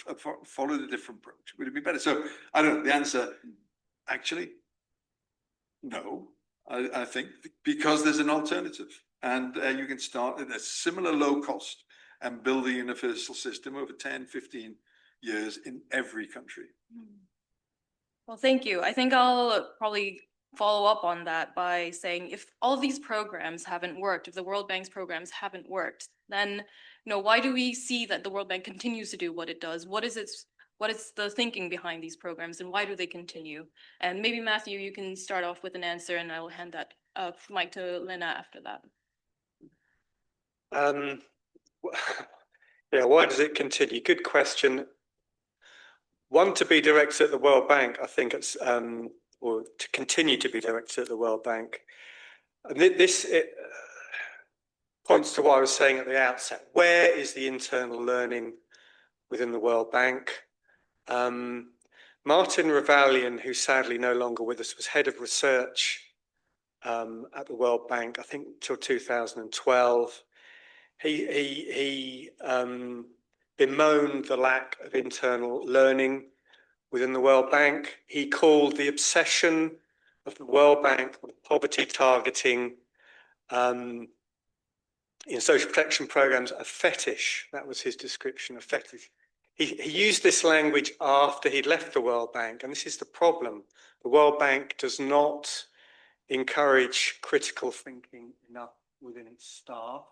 followed a different approach, would it be better? So I don't know. The answer, actually, no. I think because there's an alternative, and you can start at a similar low cost and build a universal system over 10, 15 years in every country. Well, thank you. I think I'll probably follow up on that by saying, if all of these programs haven't worked, if the World Bank's programs haven't worked, then why do we see that the World Bank continues to do what it does? What is the thinking behind these programs, and why do they continue? And maybe Matthew, you can start off with an answer, and I will hand that mic to Lena after that. Yeah, why does it continue? Good question. One, to be directed at the World Bank, I think it's, or to continue to be directed at the World Bank. And this points to what I was saying at the outset. Where is the internal learning within the World Bank? Martin Ravalian, who's sadly no longer with us, was head of research at the World Bank, I think, till 2012. He bemoaned the lack of internal learning within the World Bank. He called the obsession of the World Bank with poverty targeting in social protection programs a fetish. That was his description, a fetish. He used this language after he'd left the World Bank, and this is the problem. The World Bank does not encourage critical thinking enough within its staff.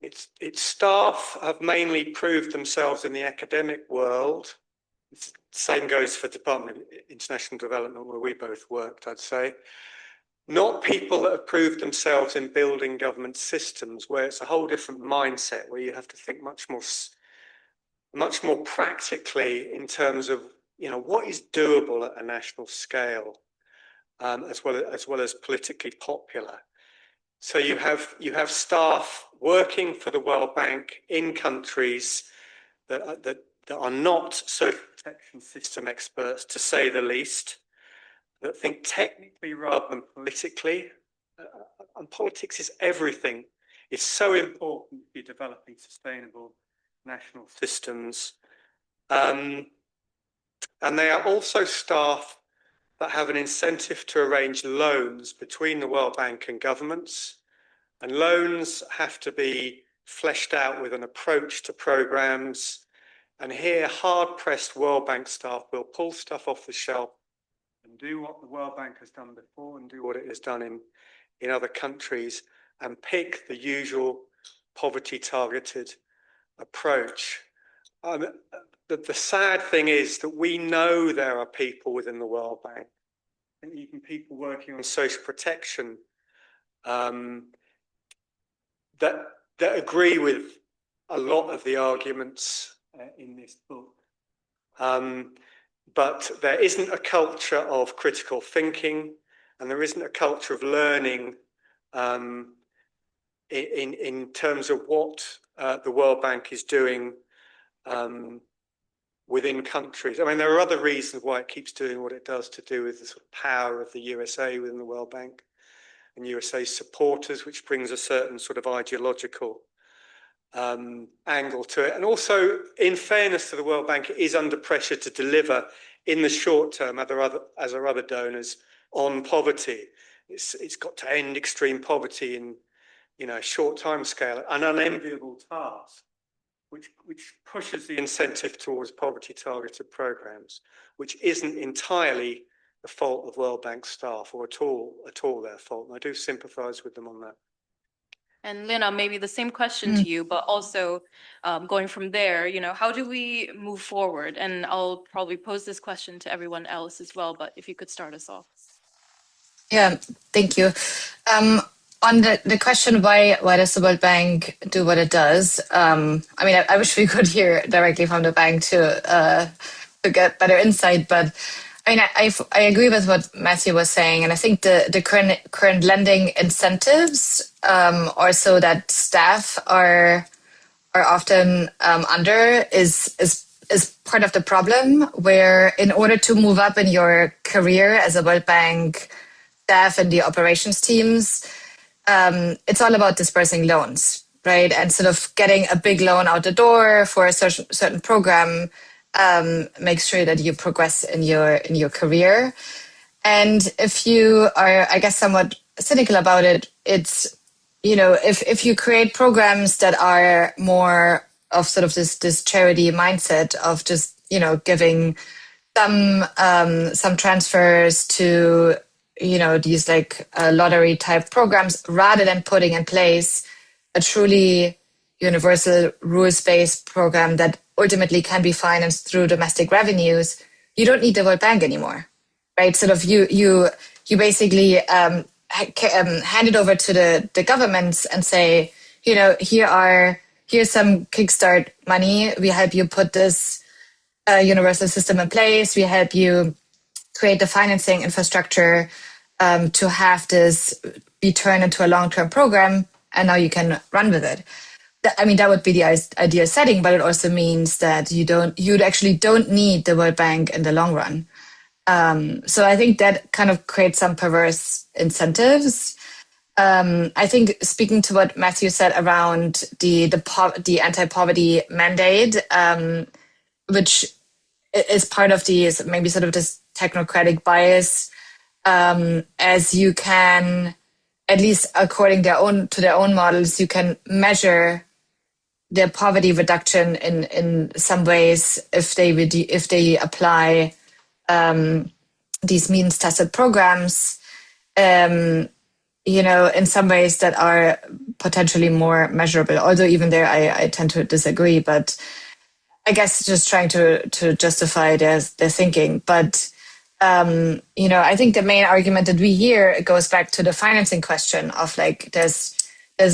Its staff have mainly proved themselves in the academic world. Same goes for Department of International Development, where we both worked, I'd say. not people that have proved themselves in building government systems, where it's a whole different mindset, where you have to think much more practically in terms of, what is doable at a national scale, as well as politically popular. So you have staff working for the World Bank in countries that are not social protection system experts, to say the least, that think technically rather than politically. And politics is everything. It's so important to be developing sustainable national systems. And they are also staff that have an incentive to arrange loans between the World Bank and governments. And loans have to be fleshed out with an approach to programs. And here, hard-pressed World Bank staff will pull stuff off the shelf and do what the World Bank has done before and do what it has done in other countries, and pick the usual poverty-targeted approach. The sad thing is that we know there are people within the World Bank, and even people working on social protection, that agree with a lot of the arguments in this book. But there isn't a culture of critical thinking, and there isn't a culture of learning in terms of what the World Bank is doing within countries. I mean, there are other reasons why it keeps doing what it does, to do with the sort of power of the USA within the World Bank and USA supporters, which brings a certain sort of ideological angle to it. And also, in fairness to the World Bank, it is under pressure to deliver in the short term, as are other donors, on poverty. It's got to end extreme poverty in a short time scale, an unenviable task, which pushes the incentive towards poverty targeted programs, which isn't entirely the fault of World Bank staff, or at all their fault. And I do sympathise with them on that. And Lena, maybe the same question to you, but also going from there, how do we move forward? And I'll probably pose this question to everyone else as well, but if you could start us off. Yeah, thank you. On the question, why does the World Bank do what it does? I mean, I wish we could hear directly from the bank to get better insight, but I mean, I agree with what Matthew was saying, and I think the current lending incentives are so that staff are often under is part of the problem, where in order to move up in your career as a World Bank staff and the operations teams, it's all about dispersing loans, right? And sort of getting a big loan out the door for a certain program makes sure that you progress in your career. And if you are, I guess, somewhat cynical about it, it's, if you create programs that are more of sort of this charity mindset of just, giving some transfers to, these like lottery type programs, rather than putting in place a truly universal rules-based program that ultimately can be financed through domestic revenues, you don't need the World Bank anymore, right? Sort of you basically hand it over to the governments and say, here's some kickstart money. We help you put this universal system in place. We help you create the financing infrastructure to have this be turned into a long-term program, and now you can run with it. I mean, that would be the ideal setting, but it also means that you actually don't need the World Bank in the long run. So I think that kind of creates some perverse incentives. I think, speaking to what Matthew said around the anti-poverty mandate, which is part of maybe sort of this technocratic bias, as you can, at least according to their own models, you can measure their poverty reduction in some ways if they apply these means tested programs, in some ways that are potentially more measurable. Although even there, I tend to disagree. But I guess just trying to justify their thinking. But I think the main argument that we hear goes back to the financing question of like there's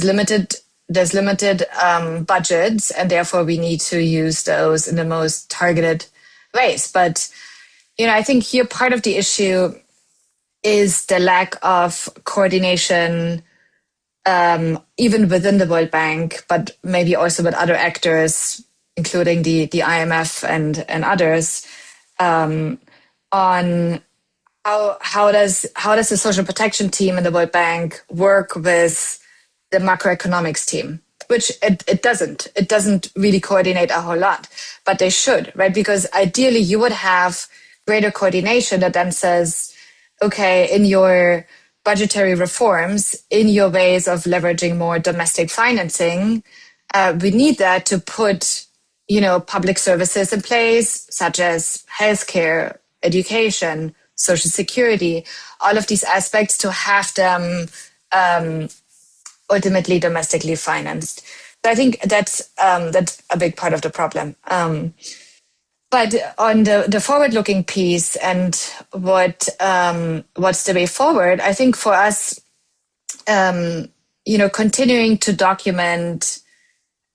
limited budgets, and therefore we need to use those in the most targeted ways. But I think here part of the issue is the lack of coordination, even within the World Bank, but maybe also with other actors, including the IMF and others, on how does the social protection team in the World Bank work with the macroeconomics team, which it doesn't really coordinate a whole lot, but they should, right? Because ideally you would have greater coordination that then says, okay, in your budgetary reforms, in your ways of leveraging more domestic financing, we need that to put, public services in place, such as healthcare, education, social security, all of these aspects to have them ultimately domestically financed. So I think that's a big part of the problem. But on the forward-looking piece and what's the way forward, I think for us, continuing to document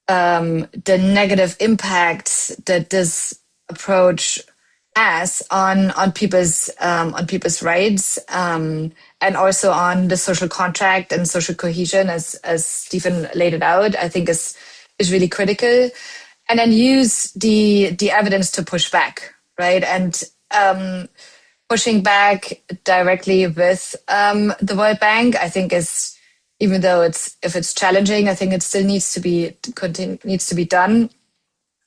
the negative impacts that this approach has on people's rights, and also on the social contract and social cohesion, as Stephen laid it out, I think is really critical. And then use the evidence to push back, right? And pushing back directly with the World Bank, I think is, even though if it's challenging, I think it still needs to be done.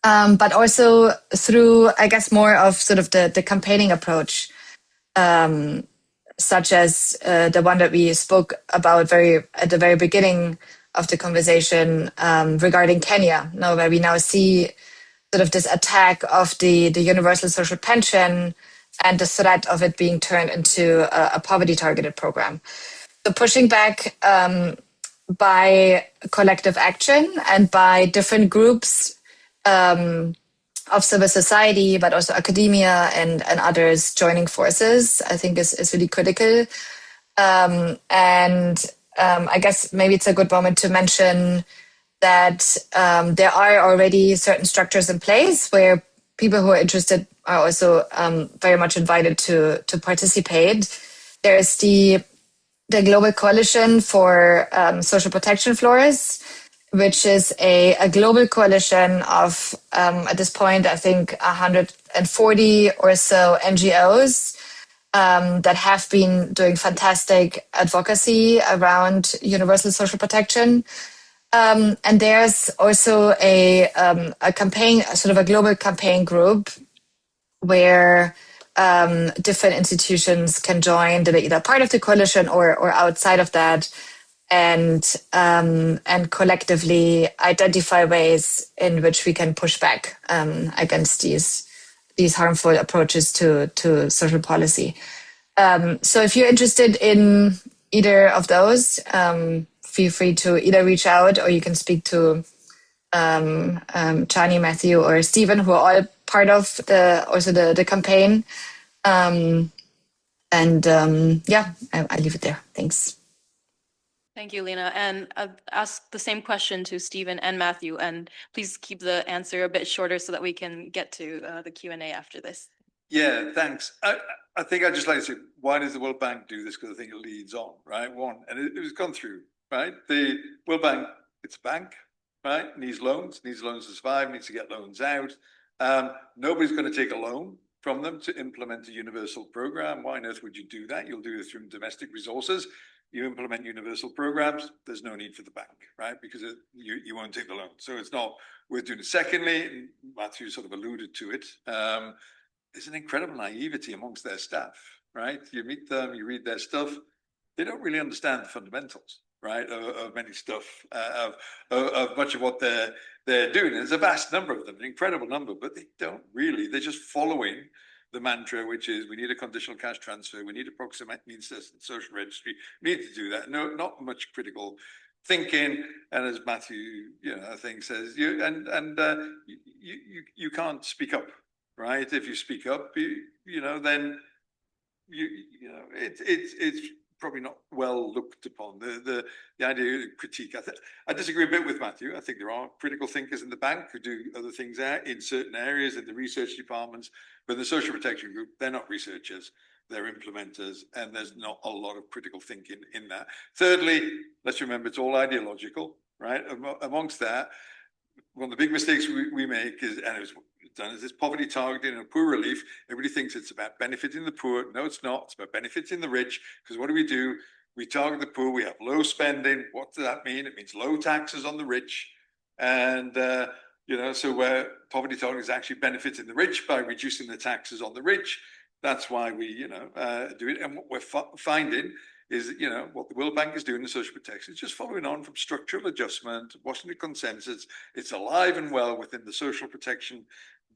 But also through, I guess, more of sort of the campaigning approach, such as the one that we spoke about at the very beginning of the conversation, regarding Kenya, where we now see sort of this attack of the universal social pension and the threat of it being turned into a poverty-targeted program. So pushing back by collective action and by different groups of civil society, but also academia and others joining forces, I think is really critical. And I guess maybe it's a good moment to mention that there are already certain structures in place where people who are interested are also very much invited to participate. There's the Global Coalition for Social Protection Floors, which is a global coalition of, at this point, I think 140 or so NGOs that have been doing fantastic advocacy around universal social protection. And there's also a campaign, sort of a global campaign group where different institutions can join that are either part of the coalition or outside of that, and collectively identify ways in which we can push back against these harmful approaches to social policy. So if you're interested in either of those, feel free to either reach out, or you can speak to Chani, Matthew, or Stephen, who are all part of the campaign. I leave it there. Thanks. Thank you, Lena. And I'll ask the same question to Stephen and Matthew, and please keep the answer a bit shorter so that we can get to the Q&A after this. Yeah, thanks. I think I'd just like to say, why does the World Bank do this? Because I think it leads on, right? And it was gone through, right? The World Bank, it's a bank, right? Needs loans to survive, needs to get loans out. Nobody's going to take a loan from them to implement a universal program. Why on earth would you do that? You'll do it through domestic resources. You implement universal programs, there's no need for the bank, right? Because you won't take the loan. So it's not worth doing it. Secondly, Matthew sort of alluded to it, there's an incredible naivety amongst their staff, right? You meet them, you read their stuff, they don't really understand the fundamentals, right? Of many stuff, of much of what they're doing. There's a vast number of them, an incredible number, but they don't really, they're just following the mantra, which is we need a conditional cash transfer, we need a proximate means tested social registry, we need to do that. No, not much critical thinking. And as Matthew, I think says, you can't speak up, right? If you speak up, then you know, it's probably not well looked upon. The idea of critique. I disagree a bit with Matthew. I think there are critical thinkers in the bank who do other things there in certain areas in the research departments, but the social protection group, they're not researchers. They're implementers, and there's not a lot of critical thinking in that. Thirdly, let's remember it's all ideological, right? Amongst that, one of the big mistakes we make is, and it was done, is this poverty targeting and poor relief. Everybody thinks it's about benefiting the poor. No, it's not. It's about benefiting the rich. Because what do? We target the poor. We have low spending. What does that mean? It means low taxes on the rich. And, you know, so where poverty targeting is actually benefiting the rich by reducing the taxes on the rich. That's why we, you know, do it. And what we're finding is, you know, what the World Bank is doing in social protection is just following on from structural adjustment, Washington consensus. It's alive and well within the social protection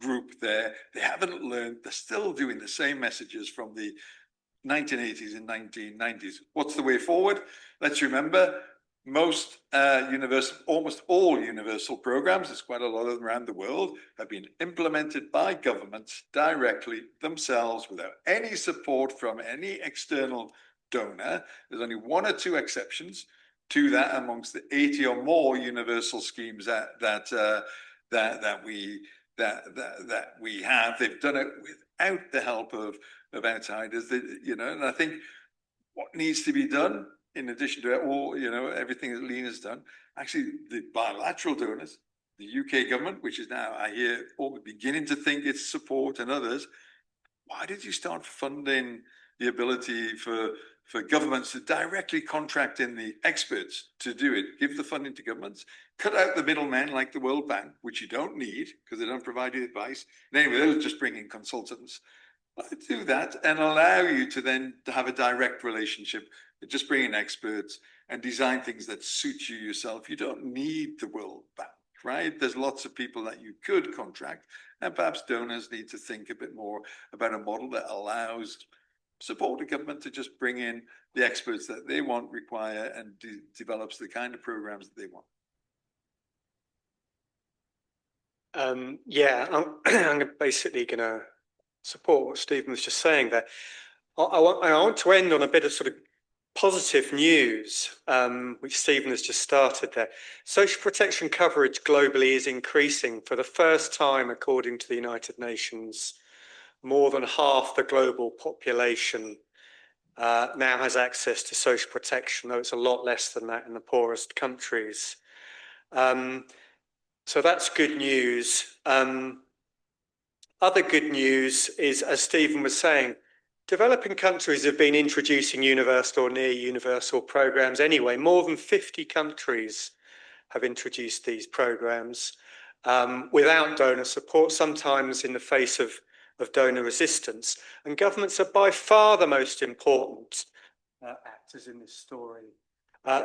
group there. They haven't learned. They're still doing the same messages from the 1980s and 1990s. What's the way forward? Let's remember, almost all universal programs, there's quite a lot of them around the world, have been implemented by governments directly themselves without any support from any external donor. There's only one or two exceptions to that amongst the 80 or more universal schemes that we have. They've done it without the help of outsiders. You know, and I think what needs to be done, in addition to all, you know, everything that Lena's done, actually the bilateral donors, the UK government, which is now, I hear, beginning to think its support, and others. Why did you start funding the ability for governments to directly contract in the experts to do it? Give the funding to governments, cut out the middlemen like the World Bank, which you don't need because they don't provide you advice. And anyway, they'll just bring in consultants. Do that and allow you to then have a direct relationship. Just bring in experts and design things that suit you yourself. You don't need the World Bank, right? There's lots of people that you could contract, and perhaps donors need to think a bit more about a model that allows support the government to just bring in the experts that they want, require, and develops the kind of programs that they want. I'm basically going to support what Stephen was just saying there. I want to end on a bit of sort of positive news, which Stephen has just started there. Social protection coverage globally is increasing for the first time, according to the United Nations. More than half the global population now has access to social protection, though it's a lot less than that in the poorest countries. So that's good news. Other good news is, as Stephen was saying, developing countries have been introducing universal or near universal programs anyway. More than 50 countries have introduced these programs without donor support, sometimes in the face of donor resistance. And governments are by far the most important actors in this story.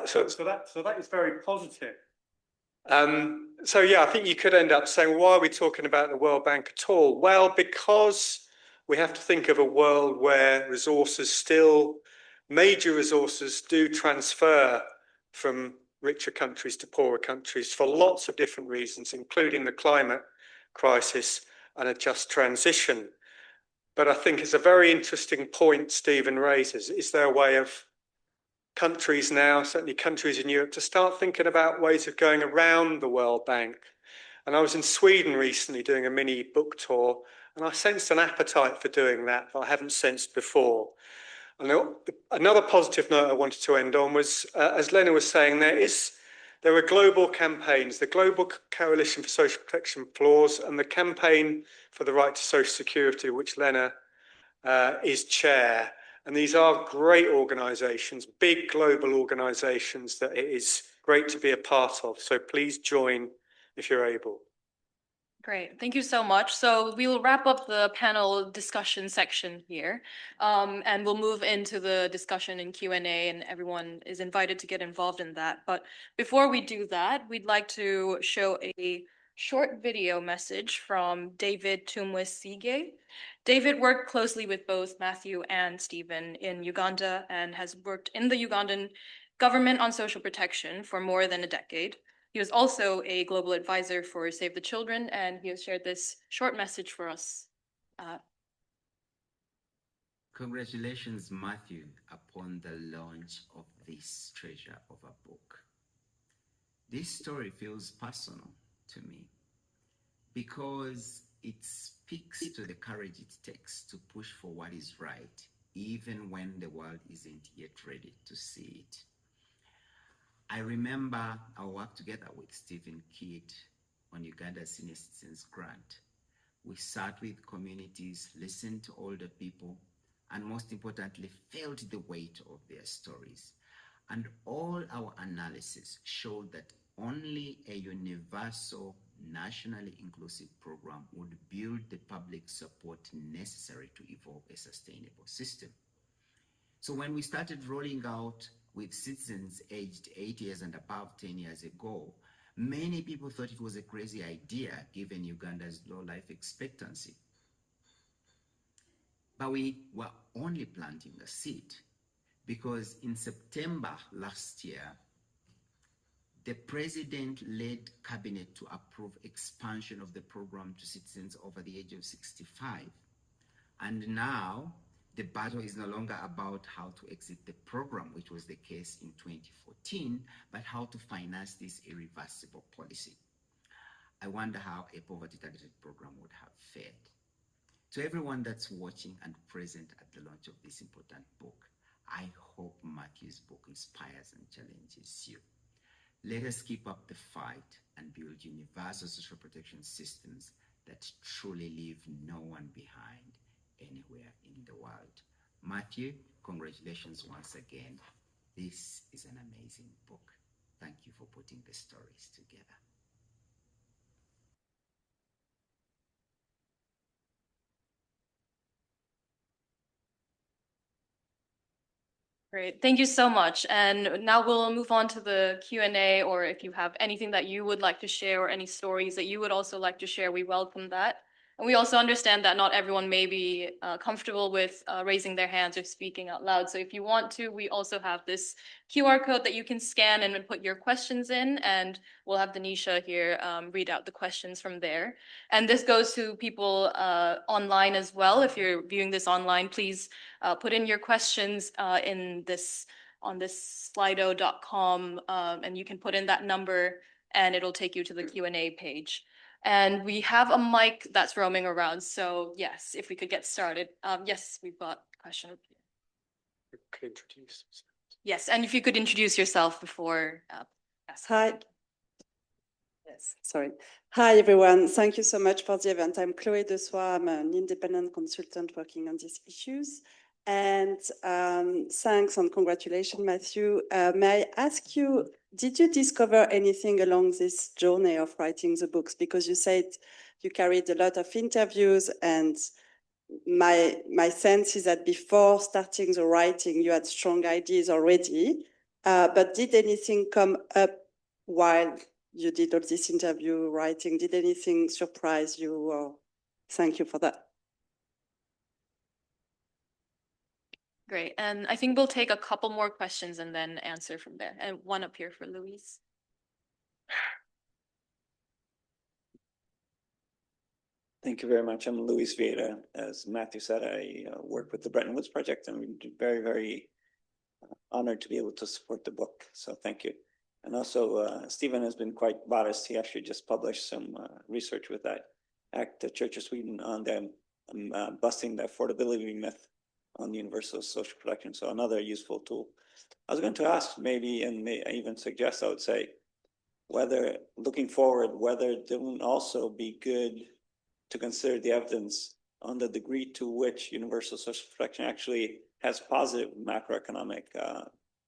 So that is very positive. I think you could end up saying, why are we talking about the World Bank at all? Well, because we have to think of a world where major resources do transfer from richer countries to poorer countries for lots of different reasons, including the climate crisis and a just transition. But I think it's a very interesting point Stephen raises. Is there a way of countries now, certainly countries in Europe, to start thinking about ways of going around the World Bank? And I was in Sweden recently doing a mini book tour, and I sensed an appetite for doing that I haven't sensed before. And another positive note I wanted to end on was, as Lena was saying, there are global campaigns, the Global Coalition for Social Protection Floors and the Campaign for the Right to Social Security, which Lena is chair. And these are great organisations, big global organisations that it is great to be a part of. So please join if you're able. Great, thank you so much. So we will wrap up the panel discussion section here, and we'll move into the discussion and Q&A, and everyone is invited to get involved in that. But before we do that, we'd like to show a short video message from David Tumwesige. David worked closely with both Matthew and Stephen in Uganda and has worked in the Ugandan government on social protection for more than a decade. He was also a global advisor for Save the Children, and he has shared this short message for us. Congratulations, Matthew, upon the launch of this treasure of a book. This story feels personal to me because it speaks to the courage it takes to push for what is right, even when the world isn't yet ready to see it. I remember I worked together with Stephen Kidd on Uganda's Senior Citizens Grant. We sat with communities, listened to older people, and most importantly, felt the weight of their stories. And all our analysis showed that only a universal, nationally inclusive program would build the public support necessary to evolve a sustainable system. So when we started rolling out with citizens aged 8 years and above 10 years ago, many people thought it was a crazy idea given Uganda's low life expectancy. But we were only planting the seed because in September last year, the president led cabinet to approve expansion of the program to citizens over the age of 65. And now the battle is no longer about how to exit the program, which was the case in 2014, but how to finance this irreversible policy. I wonder how a poverty targeted program would have fared. To everyone that's watching and present at the launch of this important book, I hope Matthew's book inspires and challenges you. Let us keep up the fight and build universal social protection systems that truly leave no one behind anywhere in the world. Matthew, congratulations once again. This is an amazing book. Thank you for putting the stories together. Great, thank you so much. And now we'll move on to the Q&A, or if you have anything that you would like to share or any stories that you would also like to share, we welcome that. And we also understand that not everyone may be comfortable with raising their hands or speaking out loud. So if you want to, we also have this QR code that you can scan and put your questions in, and we'll have Denisha here read out the questions from there. And this goes to people online as well. If you're viewing this online, please put in your questions in this on this slido.com, and you can put in that number and it'll take you to the Q&A page. And we have a mic that's roaming around. So yes, if we could get started. Yes, we've got a question. You could introduce. Yes, and if you could introduce yourself before. Yes. Hi. Yes, sorry. Hi, everyone. Thank you so much for the event. I'm Chloé Desoy. I'm an independent consultant working on these issues. And thanks and congratulations, Matthew. May I ask you, did you discover anything along this journey of writing the books? Because you said you carried a lot of interviews, and my sense is that before starting the writing, you had strong ideas already. But did anything come up while you did all this interview writing? Did anything surprise you? Thank you for that. Great, and I think we'll take a couple more questions and then answer from there. And one up here for Louise. Thank you very much. I'm Luis Vieira. As Matthew said, I work with the Bretton Woods Project, and we're very, very honored to be able to support the book. So thank you. And also, Stephen has been quite modest. He actually just published some research with that ACT, the Church of Sweden, on them busting the affordability myth on universal social protection. So another useful tool. I was going to ask maybe, and may even suggest, I would say, whether looking forward, whether it wouldn't also be good to consider the evidence on the degree to which universal social protection actually has positive macroeconomic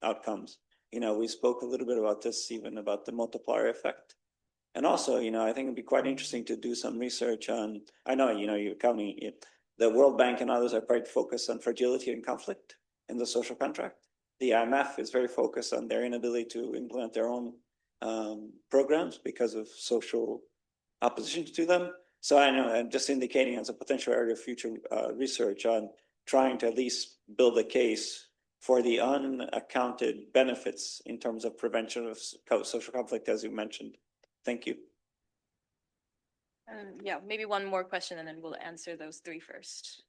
outcomes. You know, we spoke a little bit about this, even about the multiplier effect. And also, you know, I think it'd be quite interesting to do some research on, I know, you know, you're counting it. The World Bank and others are quite focused on fragility and conflict in the social contract. The IMF is very focused on their inability to implement their own programs because of social opposition to them. So I know I'm just indicating as a potential area of future research on trying to at least build a case for the unaccounted benefits in terms of prevention of social conflict, as you mentioned. Thank you. Yeah, maybe one more question and then we'll answer those three first.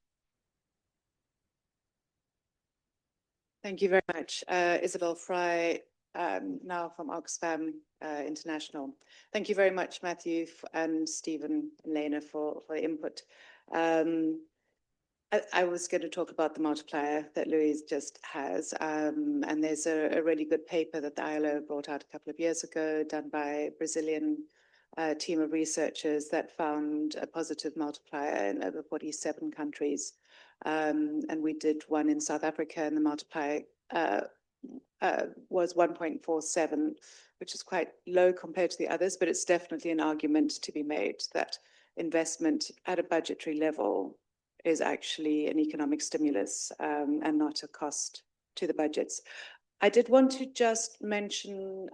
Thank you very much. Isabel Fry, now from Oxfam International. Thank you very much, Matthew and Stephen and Lena for the input. I was going to talk about the multiplier that Louise just has, and there's a really good paper that the ILO brought out a couple of years ago, done by a Brazilian team of researchers that found a positive multiplier in over 47 countries. And we did one in South Africa, and the multiplier was 1.47, which is quite low compared to the others, but it's definitely an argument to be made that investment at a budgetary level is actually an economic stimulus and not a cost to the budgets. I did want to just mention,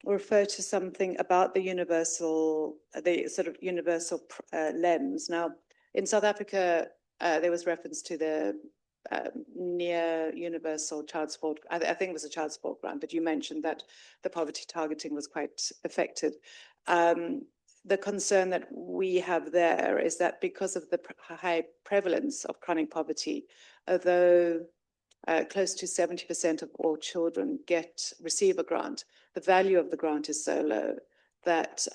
refer to something about the sort of universal lens. Now, in South Africa, there was reference to the near universal child support. I think it was a child support grant, but you mentioned that the poverty targeting was quite effective. The concern that we have there is that because of the high prevalence of chronic poverty, although close to 70% of all children receive a grant, the value of the grant is so low that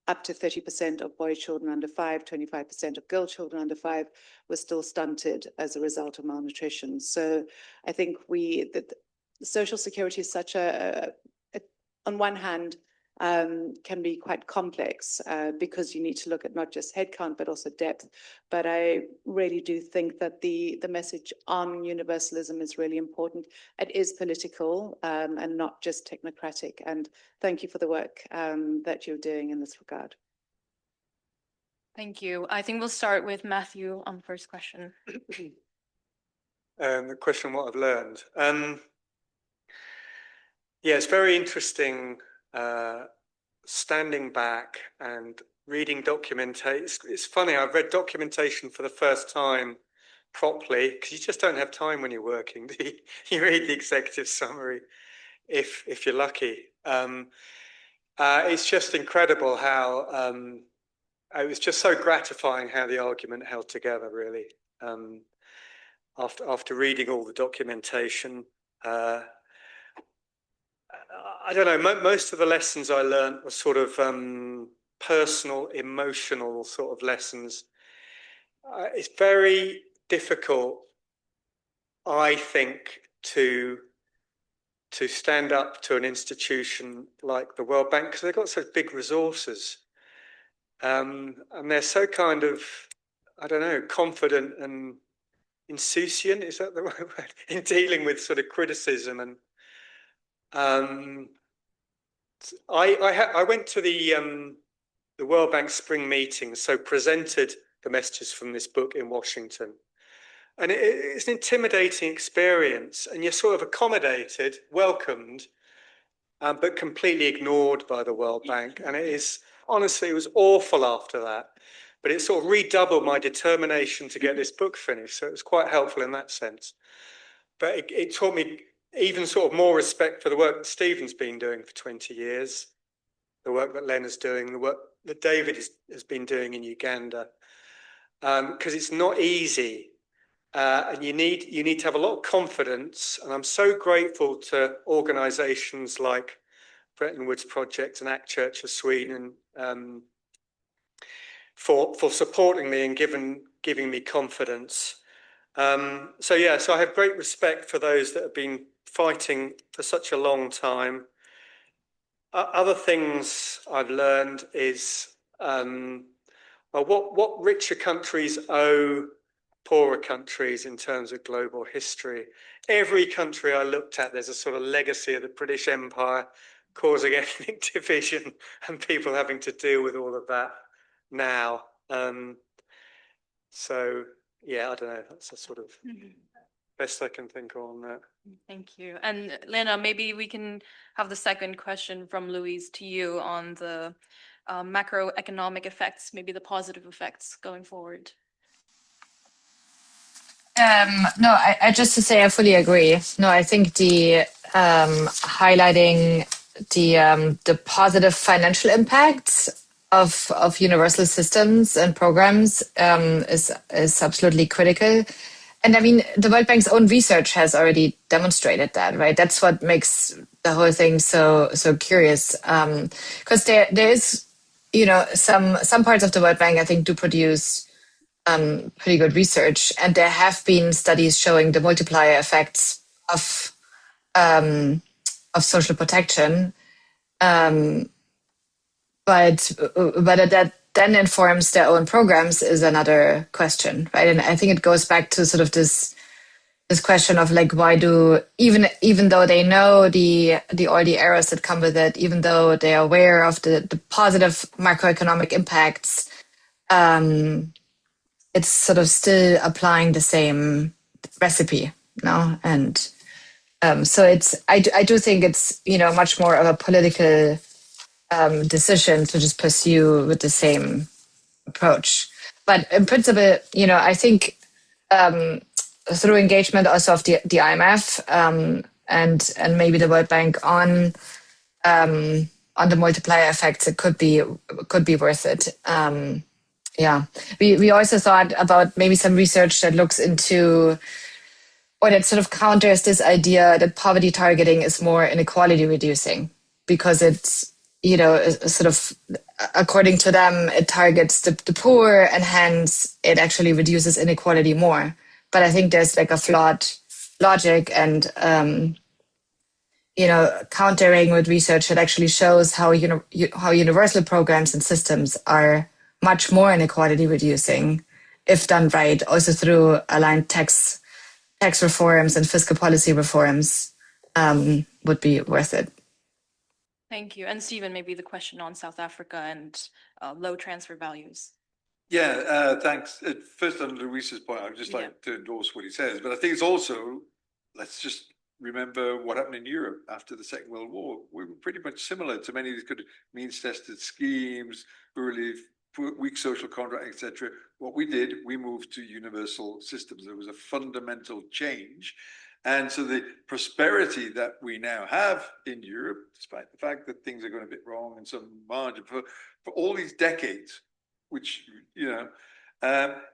up to 30% of boy children under 5, 25% of girl children under 5 were still stunted as a result of malnutrition. So I think that social security is such on one hand, can be quite complex because you need to look at not just headcount, but also depth. But I really do think that the message on universalism is really important. It is political and not just technocratic. And thank you for the work that you're doing in this regard. Thank you. I think we'll start with Matthew on the first question. The question, what I've learned. Yeah, it's very interesting standing back and reading documentation. It's funny, I've read documentation for the first time properly because you just don't have time when you're working. You read the executive summary if you're lucky. It's just incredible how it was just so gratifying how the argument held together, really. After reading all the documentation, I don't know, most of the lessons I learned were sort of personal, emotional sort of lessons. It's very difficult, I think, to stand up to an institution like the World Bank because they've got such big resources. And they're so kind of, I don't know, confident and insouciant, is that the right word? In dealing with sort of criticism. And I went to the World Bank spring meeting, so presented the messages from this book in Washington. And it's an intimidating experience, and you're sort of accommodated, welcomed, but completely ignored by the World Bank. And it is, honestly, it was awful after that. But it sort of redoubled my determination to get this book finished. So it was quite helpful in that sense. But it taught me even sort of more respect for the work that Stephen's been doing for 20 years, the work that Lena's doing, the work that David has been doing in Uganda, because it's not easy. And you need to have a lot of confidence. And I'm so grateful to organisations like Bretton Woods Project and Act Church of Sweden for supporting me and giving me confidence. So I have great respect for those that have been fighting for such a long time. Other things I've learned is what richer countries owe poorer countries in terms of global history. Every country I looked at, there's a sort of legacy of the British Empire causing ethnic division and people having to deal with all of that now. So yeah, I don't know, that's a sort of best I can think on that. Thank you. And Lena, maybe we can have the second question from Louise to you on the macroeconomic effects, maybe the positive effects going forward. No, I just to say I fully agree. No, I think the highlighting the positive financial impacts of universal systems and programs is absolutely critical. And I mean, the World Bank's own research has already demonstrated that, right? That's what makes the whole thing so curious. Because there is, some parts of the World Bank I think do produce pretty good research, and there have been studies showing the multiplier effects of social protection. But whether that then informs their own programs is another question, right? And I think it goes back to sort of this question of like, why do even though they know the all the errors that come with it, even though they are aware of the positive macroeconomic impacts, it's sort of still applying the same recipe, no? And so I do think it's much more of a political decision to just pursue with the same approach. But in principle, I think through engagement also of the IMF and maybe the World Bank on the multiplier effects, it could be worth it. Yeah, we also thought about maybe some research that looks into, or that sort of counters this idea that poverty targeting is more inequality reducing, because it's, sort of, according to them, it targets the poor, and hence it actually reduces inequality more. But I think there's like a flawed logic, and, countering with research that actually shows how universal programs and systems are much more inequality reducing if done right, also through aligned tax reforms and fiscal policy reforms, would be worth it. Thank you. And Stephen, maybe the question on South Africa and low transfer values. Yeah, thanks. First, on Luis's point, I'd just like to endorse what he says, but I think it's also, let's just remember what happened in Europe after the Second World War. We were pretty much similar to many of these good means-tested schemes, weak social contract, etc. What we did, we moved to universal systems. There was a fundamental change. And so the prosperity that we now have in Europe, despite the fact that things are going a bit wrong in some margin, for all these decades, which,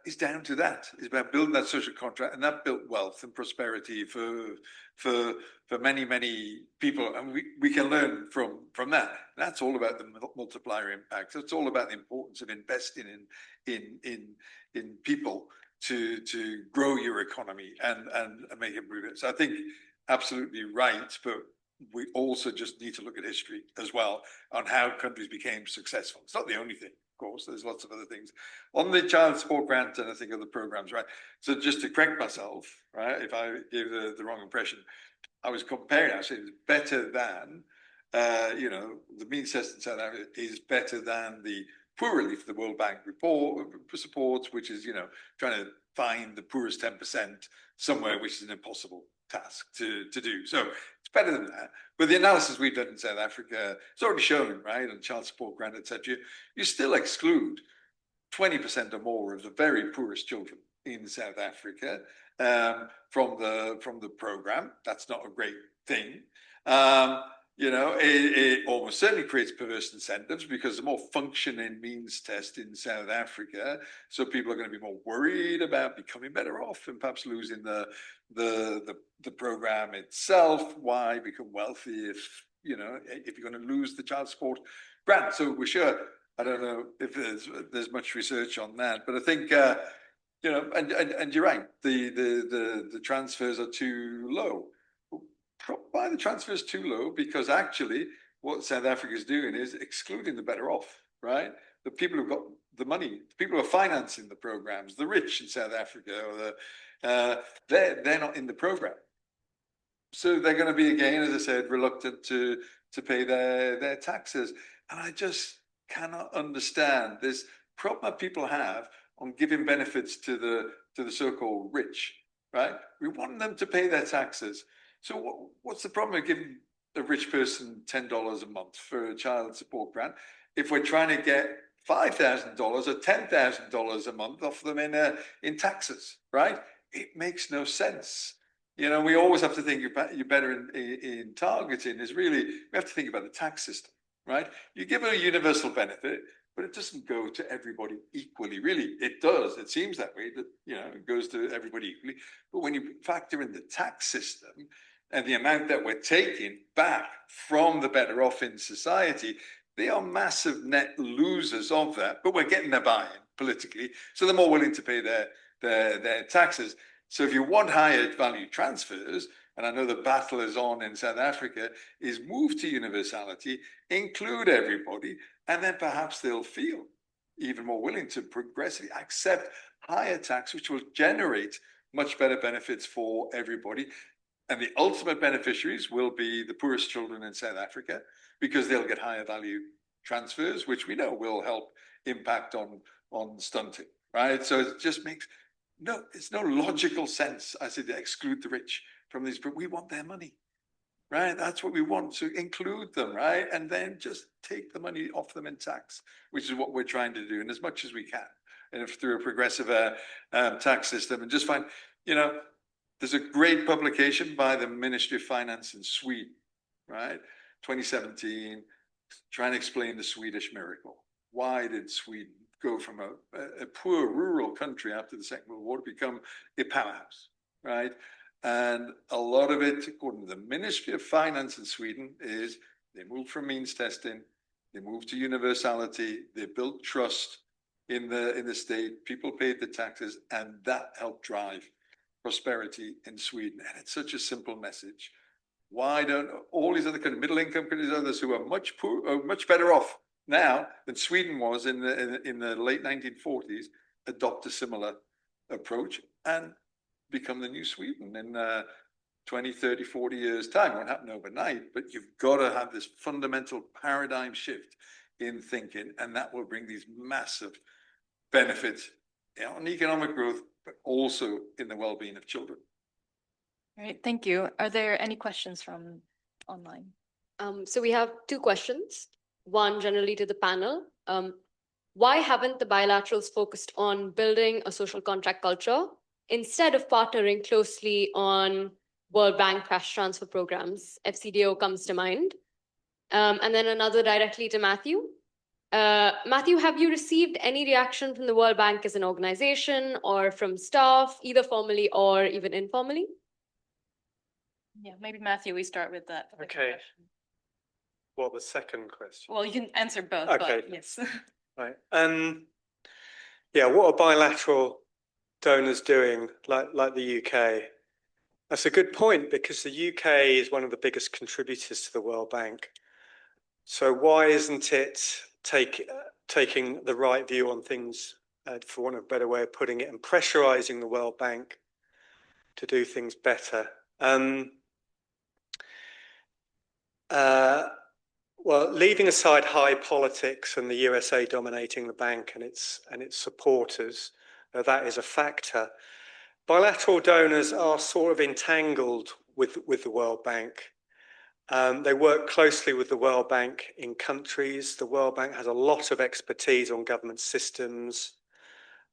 is down to that. It's about building that social contract, and that built wealth and prosperity for many, many people. And we can learn from that. That's all about the multiplier impact. It's all about the importance of investing in people to grow your economy and make it improve it. So I think absolutely right, but we also just need to look at history as well on how countries became successful. It's not the only thing, of course. There's lots of other things. On the child support grant and I think other programs, right? So just to correct myself, right, if I gave the wrong impression, I was comparing, I said it's better than, the means test in South Africa is better than the poor relief the World Bank report supports, which is, trying to find the poorest 10% somewhere, which is an impossible task to do. So it's better than that. But the analysis we've done in South Africa, it's already shown, right, on child support grant, etc. You still exclude 20% or more of the very poorest children in South Africa from the program. That's not a great thing. It almost certainly creates perverse incentives, because the more functioning means test in South Africa, so people are going to be more worried about becoming better off and perhaps losing the program itself. Why become wealthy if you're going to lose the child support grant? So we're sure. I don't know if there's much research on that, but I think and you're right. The transfers are too low. Why the transfer is too low? Because actually what South Africa is doing is excluding the better off, right? The people who've got the money, the people who are financing the programs, the rich in South Africa, or they're not in the program. So they're going to be, again, as I said, reluctant to pay their taxes. And I just cannot understand this problem people have on giving benefits to the so-called rich, right? We want them to pay their taxes. So what's the problem with giving a rich person $10 a month for a child support grant if we're trying to get $5,000 or $10,000 a month off them in taxes, right? It makes no sense. We always have to think about you're better in targeting is really, we have to think about the tax system, right? You give a universal benefit, but it doesn't go to everybody equally, really. It does. It seems that way, that, you know, it goes to everybody equally. But when you factor in the tax system and the amount that we're taking back from the better off in society, they are massive net losers of that. But we're getting their buy-in politically, so they're more willing to pay their taxes. So if you want higher value transfers, and I know the battle is on in South Africa, is move to universality, include everybody, and then perhaps they'll feel even more willing to progressively accept higher tax, which will generate much better benefits for everybody. And the ultimate beneficiaries will be the poorest children in South Africa, because they'll get higher value transfers, which we know will help impact on stunting, right? So it just makes it's no logical sense, I say, to exclude the rich from these, but we want their money, right? That's what we want, to include them, right? And then just take the money off them in tax, which is what we're trying to do, and as much as we can, and if through a progressive tax system, and just find, you know, there's a great publication by the Ministry of Finance in Sweden, right? 2017, trying to explain the Swedish miracle. Why did Sweden go from a poor rural country after the Second World War to become a powerhouse, right? And a lot of it, according to the Ministry of Finance in Sweden, is they moved from means testing, they moved to universality, they built trust in the state, people paid the taxes, and that helped drive prosperity in Sweden. And it's such a simple message. Why don't all these other countries, middle income countries, others who are much better off now than Sweden was in the late 1940s, adopt a similar approach and become the new Sweden in 20, 30, 40 years time? It won't happen overnight, but you've got to have this fundamental paradigm shift in thinking, and that will bring these massive benefits on economic growth, but also in the well-being of children. All right, thank you. Are there any questions from online? So we have two questions. One generally to the panel. Why haven't the bilaterals focused on building a social contract culture instead of partnering closely on World Bank cash transfer programs? FCDO comes to mind. And then another directly to Matthew. Matthew, have you received any reaction from the World Bank as an organization or from staff, either formally or even informally? Yeah, maybe Matthew, we start with that. Okay. Well, the second question. Well, you can answer both, Okay. but yes. Right. Yeah, what are bilateral donors doing, like the UK? That's a good point, because the UK is one of the biggest contributors to the World Bank. So why isn't it taking the right view on things, for want of a better way of putting it, and pressurizing the World Bank to do things better? Well, leaving aside high politics and the USA dominating the bank and its supporters, that is a factor. Bilateral donors are sort of entangled with the World Bank. They work closely with the World Bank in countries. The World Bank has a lot of expertise on government systems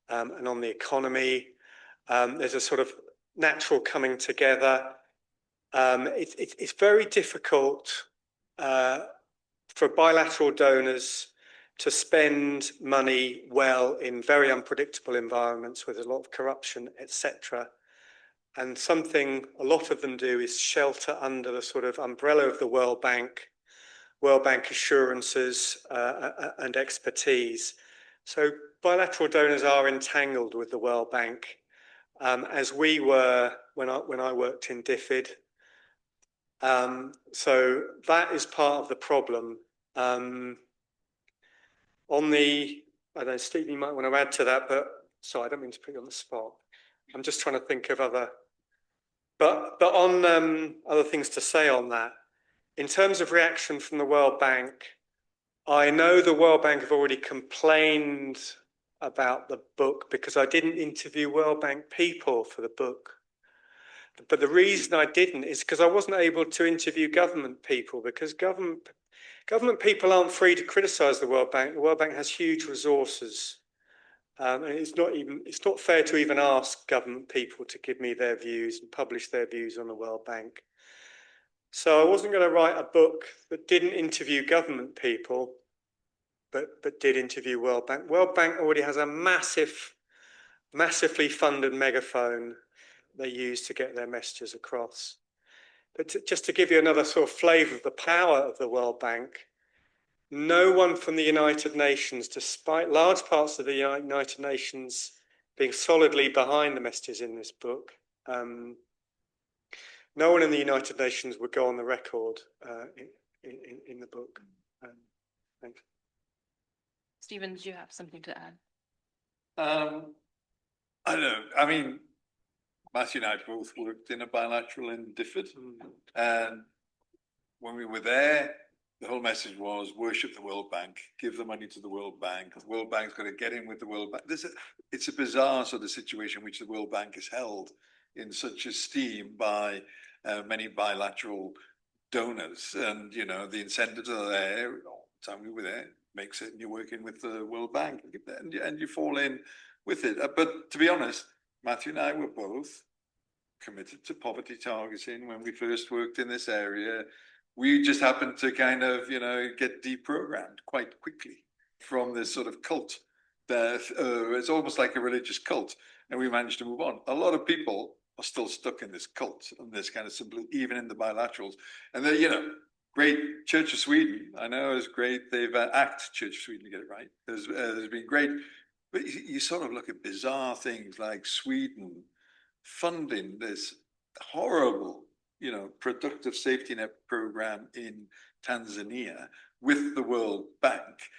and on the economy. There's a sort of natural coming together. It's very difficult for bilateral donors to spend money well in very unpredictable environments with a lot of corruption, etc. And something a lot of them do is shelter under the sort of umbrella of the World Bank assurances and expertise. So bilateral donors are entangled with the World Bank, as we were when I worked in DFID. So that is part of the problem. I don't know, Steve, you might want to add to that, but sorry, I don't mean to put you on the spot. I'm just trying to think of other things to say on that. In terms of reaction from the World Bank, I know the World Bank have already complained about the book because I didn't interview World Bank people for the book. But the reason I didn't is because I wasn't able to interview government people, because government people aren't free to criticize the World Bank. The World Bank has huge resources. And it's not fair to even ask government people to give me their views and publish their views on the World Bank. So I wasn't going to write a book that didn't interview government people, but did interview World Bank. World Bank already has a massively funded megaphone they use to get their messages across. But just to give you another sort of flavour of the power of the World Bank, no one from the United Nations, despite large parts of the United Nations being solidly behind the messages in this book, no one in the United Nations would go on the record in the book. Thanks. Stephen, did you have something to add? I don't know. I mean, Matthew and I both worked in a bilateral in Difford, and when we were there, the whole message was worship the World Bank, give the money to the World Bank. The World Bank's got to get in with the World Bank. It's a bizarre sort of situation in which the World Bank is held in such esteem by many bilateral donors, and you know the incentives are there. All the time we were there, makes it, and you're working with the World Bank, and you fall in with it. But to be honest, Matthew and I were both committed to poverty targeting when we first worked in this area. We just happened to kind of, you know, get deprogrammed quite quickly from this sort of cult that it's almost like a religious cult, and we managed to move on. A lot of people are still stuck in this cult and this kind of symbol, even in the bilaterals. And you know, great Church of Sweden, I know is great. They've ACT Church of Sweden to get it right. Has been great, but you sort of look at bizarre things like Sweden funding this horrible, you know, productive safety net program in Tanzania with the World Bank.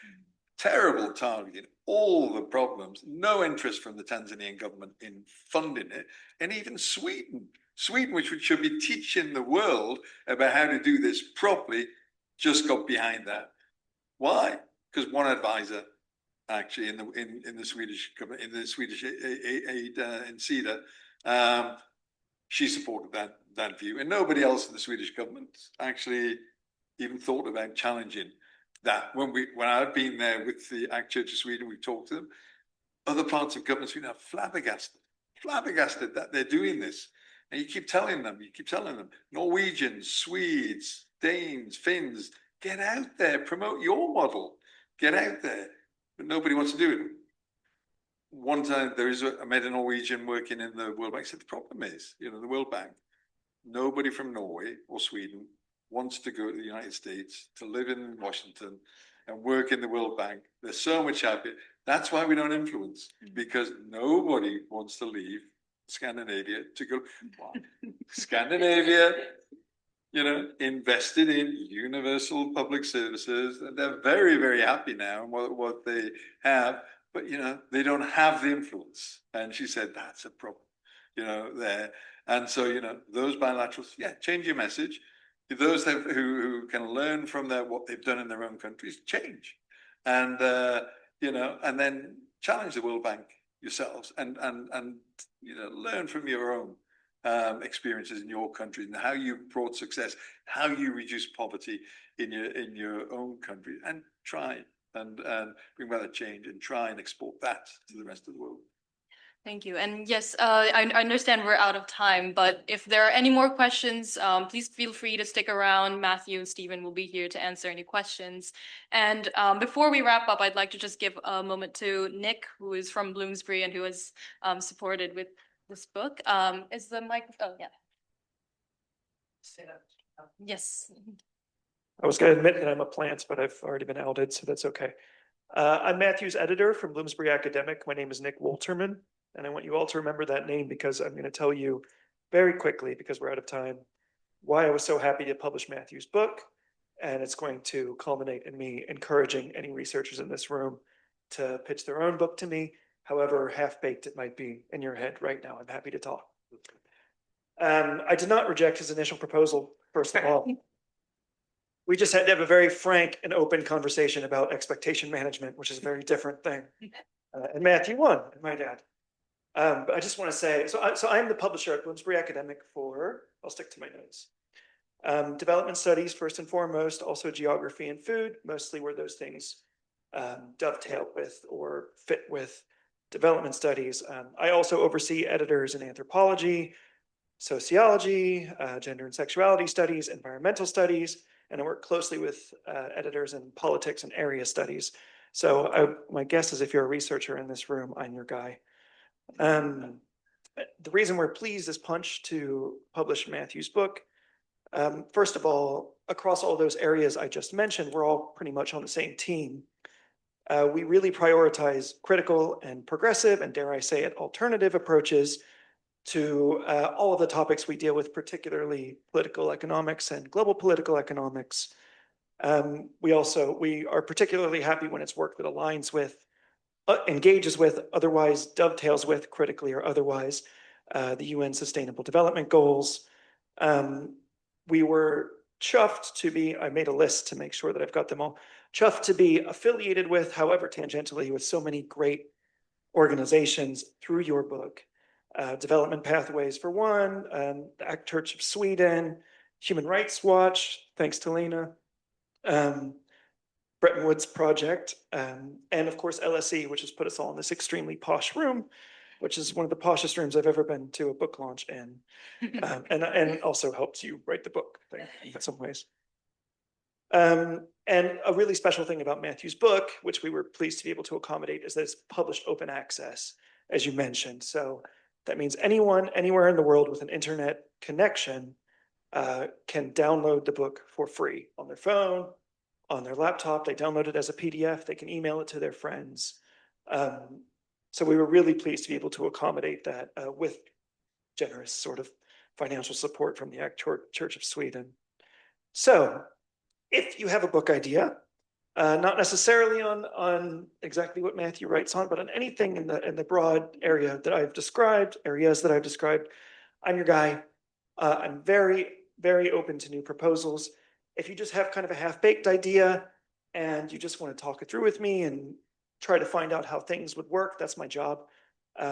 Terrible targeting, all the problems, no interest from the Tanzanian government in funding it. And even Sweden, which should be teaching the world about how to do this properly, just got behind that. Why? Because one advisor actually in the Swedish government, in the Swedish aid in SIDA, she supported that view, and nobody else in the Swedish government actually even thought about challenging that. When I've been there with the ACT Church of Sweden, we've talked to them. Other parts of government Sweden are flabbergasted that they're doing this. And you keep telling them, Norwegians, Swedes, Danes, Finns, get out there, promote your model, get out there. But nobody wants to do it. One time I met a Norwegian working in the World Bank. I said, the problem is, you know, the World Bank, nobody from Norway or Sweden wants to go to the United States to live in Washington and work in the World Bank. They're so much happier. That's why we don't influence, because nobody wants to leave Scandinavia to go. Scandinavia, you know, invested in universal public services, and they're very, very happy now in what they have. But, you know, they don't have the influence. And she said, that's a problem, you know, there. And so, you know, those bilaterals, yeah, change your message. Those who can learn from what they've done in their own countries, change. And, you know, and then challenge the World Bank yourselves and you know, learn from your own experiences in your country and how you brought success, how you reduce poverty in your own country, and try and bring about a change and try and export that to the rest of the world. Thank you. And yes, I understand we're out of time, but if there are any more questions, please feel free to stick around. Matthew and Stephen will be here to answer any questions. And before we wrap up, I'd like to just give a moment to Nick, who is from Bloomsbury and who has supported with this book. Is the mic? Oh, yeah. Yes. I was going to admit that I'm a plant, but I've already been outed, so that's okay. I'm Matthew's editor from Bloomsbury Academic. My name is Nick Wolterman, and I want you all to remember that name because I'm going to tell you very quickly, because we're out of time, why I was so happy to publish Matthew's book. And it's going to culminate in me encouraging any researchers in this room to pitch their own book to me, however half-baked it might be in your head right now. I'm happy to talk. I did not reject his initial proposal, first of all. We just had to have a very frank and open conversation about expectation management, which is a very different thing. And Matthew won, I might add. But I just want to say, so I'm the publisher at Bloomsbury Academic for, I'll stick to my notes. Development studies, first and foremost, also geography and food, mostly where those things dovetail with or fit with development studies. I also oversee editors in anthropology, sociology, gender and sexuality studies, environmental studies, and I work closely with editors in politics and area studies. So my guess is if you're a researcher in this room, I'm your guy. The reason we're pleased as Punch to publish Matthew's book, first of all, across all those areas I just mentioned, we're all pretty much on the same team. We really prioritize critical and progressive, and dare I say it, alternative approaches to all of the topics we deal with, particularly political economics and global political economics. We are particularly happy when it's work that aligns with, engages with, otherwise dovetails with, critically or otherwise, the UN Sustainable Development Goals. We were chuffed to be, I made a list to make sure that I've got them all, chuffed to be affiliated with, however tangentially, with so many great organizations through your book. Development Pathways for one, the ACT Church of Sweden, Human Rights Watch, thanks to Lena, Bretton Woods Project, and of course LSE, which has put us all in this extremely posh room, which is one of the poshest rooms I've ever been to a book launch in, and also helps you write the book, I think, in some ways. And a really special thing about Matthew's book, which we were pleased to be able to accommodate, is that it's published open access, as you mentioned. So that means anyone, anywhere in the world with an internet connection can download the book for free on their phone, on their laptop. They download it as a PDF. They can email it to their friends. So we were really pleased to be able to accommodate that with generous sort of financial support from the ACT Church of Sweden. So if you have a book idea, not necessarily on exactly what Matthew writes on, but on anything in the broad areas that I've described, I'm your guy. I'm very, very open to new proposals. If you just have kind of a half-baked idea and you just want to talk it through with me and try to find out how things would work, that's my job.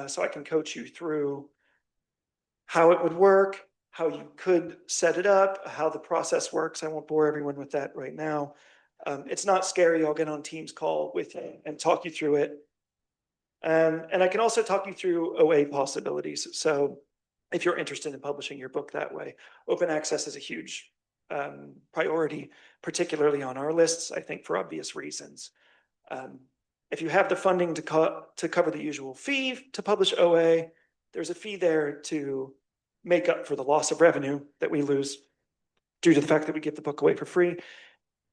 So I can coach you through how it would work, how you could set it up, how the process works. I won't bore everyone with that right now. It's not scary. I'll get on Teams call with you and talk you through it. And I can also talk you through OA possibilities. So if you're interested in publishing your book that way, open access is a huge priority, particularly on our lists, I think for obvious reasons. If you have the funding to cover the usual fee to publish OA, there's a fee there to make up for the loss of revenue that we lose due to the fact that we give the book away for free.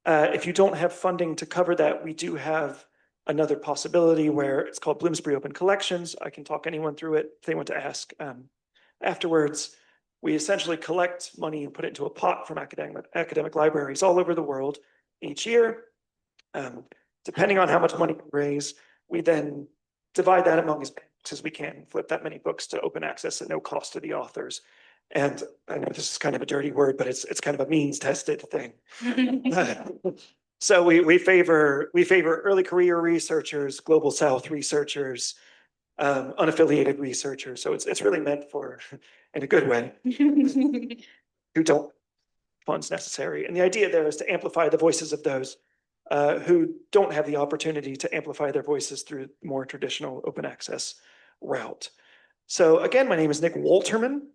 If you don't have funding to cover that, we do have another possibility where it's called Bloomsbury Open Collections. I can talk anyone through it if they want to ask afterwards. We essentially collect money and put it into a pot from academic libraries all over the world each year. Depending on how much money we raise, we then divide that among as books as we can, flip that many books to open access at no cost to the authors. And I know this is kind of a dirty word, but it's kind of a means tested thing. So we favor early career researchers, global South researchers, unaffiliated researchers. So it's really meant for, in a good way, who don't funds necessary. And the idea there is to amplify the voices of those who don't have the opportunity to amplify their voices through more traditional open access route. So again, my name is Nick Wolterman.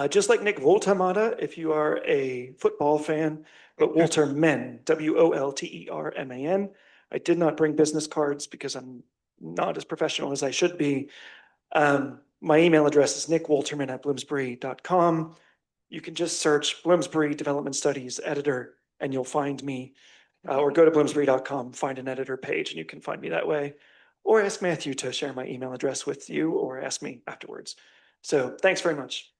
Just like Nick Woltermada, if you are a football fan, but Wolterman, W-O-L-T-E-R-M-A-N. I did not bring business cards because I'm not as professional as I should be. My email address is nickwolterman@bloomsbury.com. You can just search Bloomsbury Development Studies editor and you'll find me, or go to bloomsbury.com, find an editor page, and you can find me that way. Or ask Matthew to share my email address with you, or ask me afterwards. So thanks very much.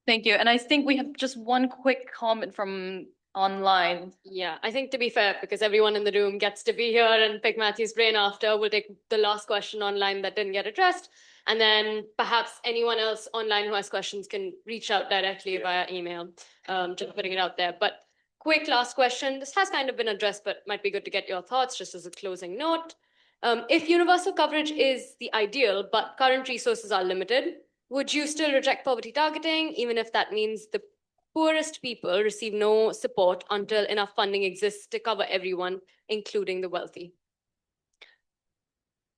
Thank you. And I think we have just one quick comment from online. Yeah, I think to be fair, because everyone in the room gets to be here and pick Matthew's brain after, we'll take the last question online that didn't get addressed. And then perhaps anyone else online who has questions can reach out directly via email, just putting it out there. But quick last question. This has kind of been addressed, but might be good to get your thoughts just as a closing note. If universal coverage is the ideal, but current resources are limited, would you still reject poverty targeting, even if that means the poorest people receive no support until enough funding exists to cover everyone, including the wealthy?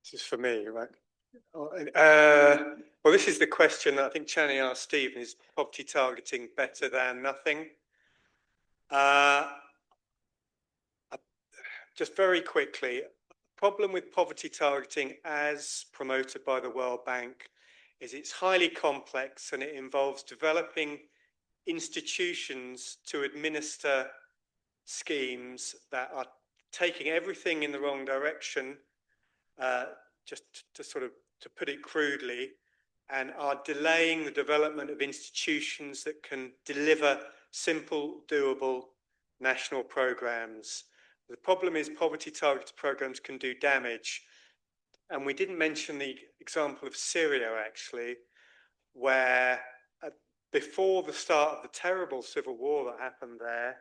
This is for me, right? Well, this is the question that I think Channy asked Stephen: is poverty targeting better than nothing? Just very quickly, problem with poverty targeting as promoted by the World Bank is it's highly complex and it involves developing institutions to administer schemes that are taking everything in the wrong direction, just to sort of, to put it crudely, and are delaying the development of institutions that can deliver simple, doable national programs. The problem is poverty targeted programs can do damage. And we didn't mention the example of Syria, actually, where before the start of the terrible civil war that happened there,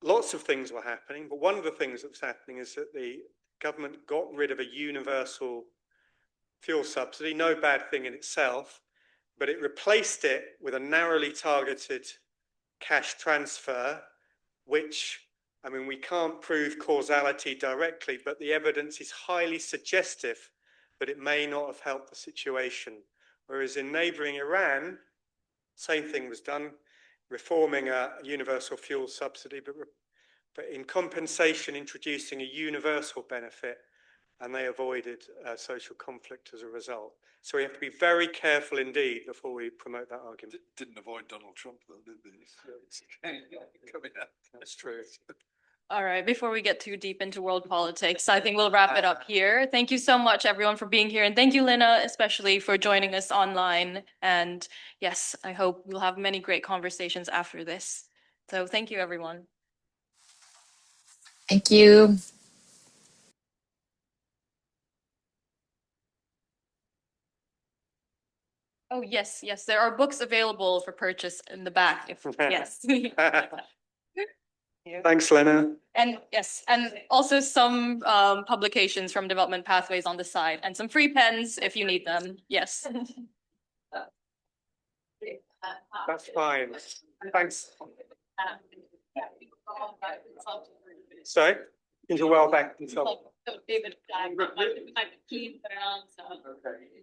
lots of things were happening. But one of the things that was happening is that the government got rid of a universal fuel subsidy, no bad thing in itself, but it replaced it with a narrowly targeted cash transfer, which, I mean, we can't prove causality directly, but the evidence is highly suggestive that it may not have helped the situation. Whereas in neighboring Iran, same thing was done, reforming a universal fuel subsidy, but in compensation, introducing a universal benefit, and they avoided social conflict as a result. So we have to be very careful indeed before we promote that argument. Didn't avoid Donald Trump, though, did they? Coming up. That's true. All right, before we get too deep into world politics, I think we'll wrap it up here. Thank you so much, everyone, for being here. And thank you, Lena, especially for joining us online. And yes, I hope we'll have many great conversations after this. So thank you, everyone. Thank you. Oh, yes, yes, there are books available for purchase in the back. Yes. Thanks, Lena. And yes, and also some publications from Development Pathways on the side, and some free pens if you need them. Yes. That's fine. Thanks. Sorry? Into World Bank. David, I'm keen around, so. Okay.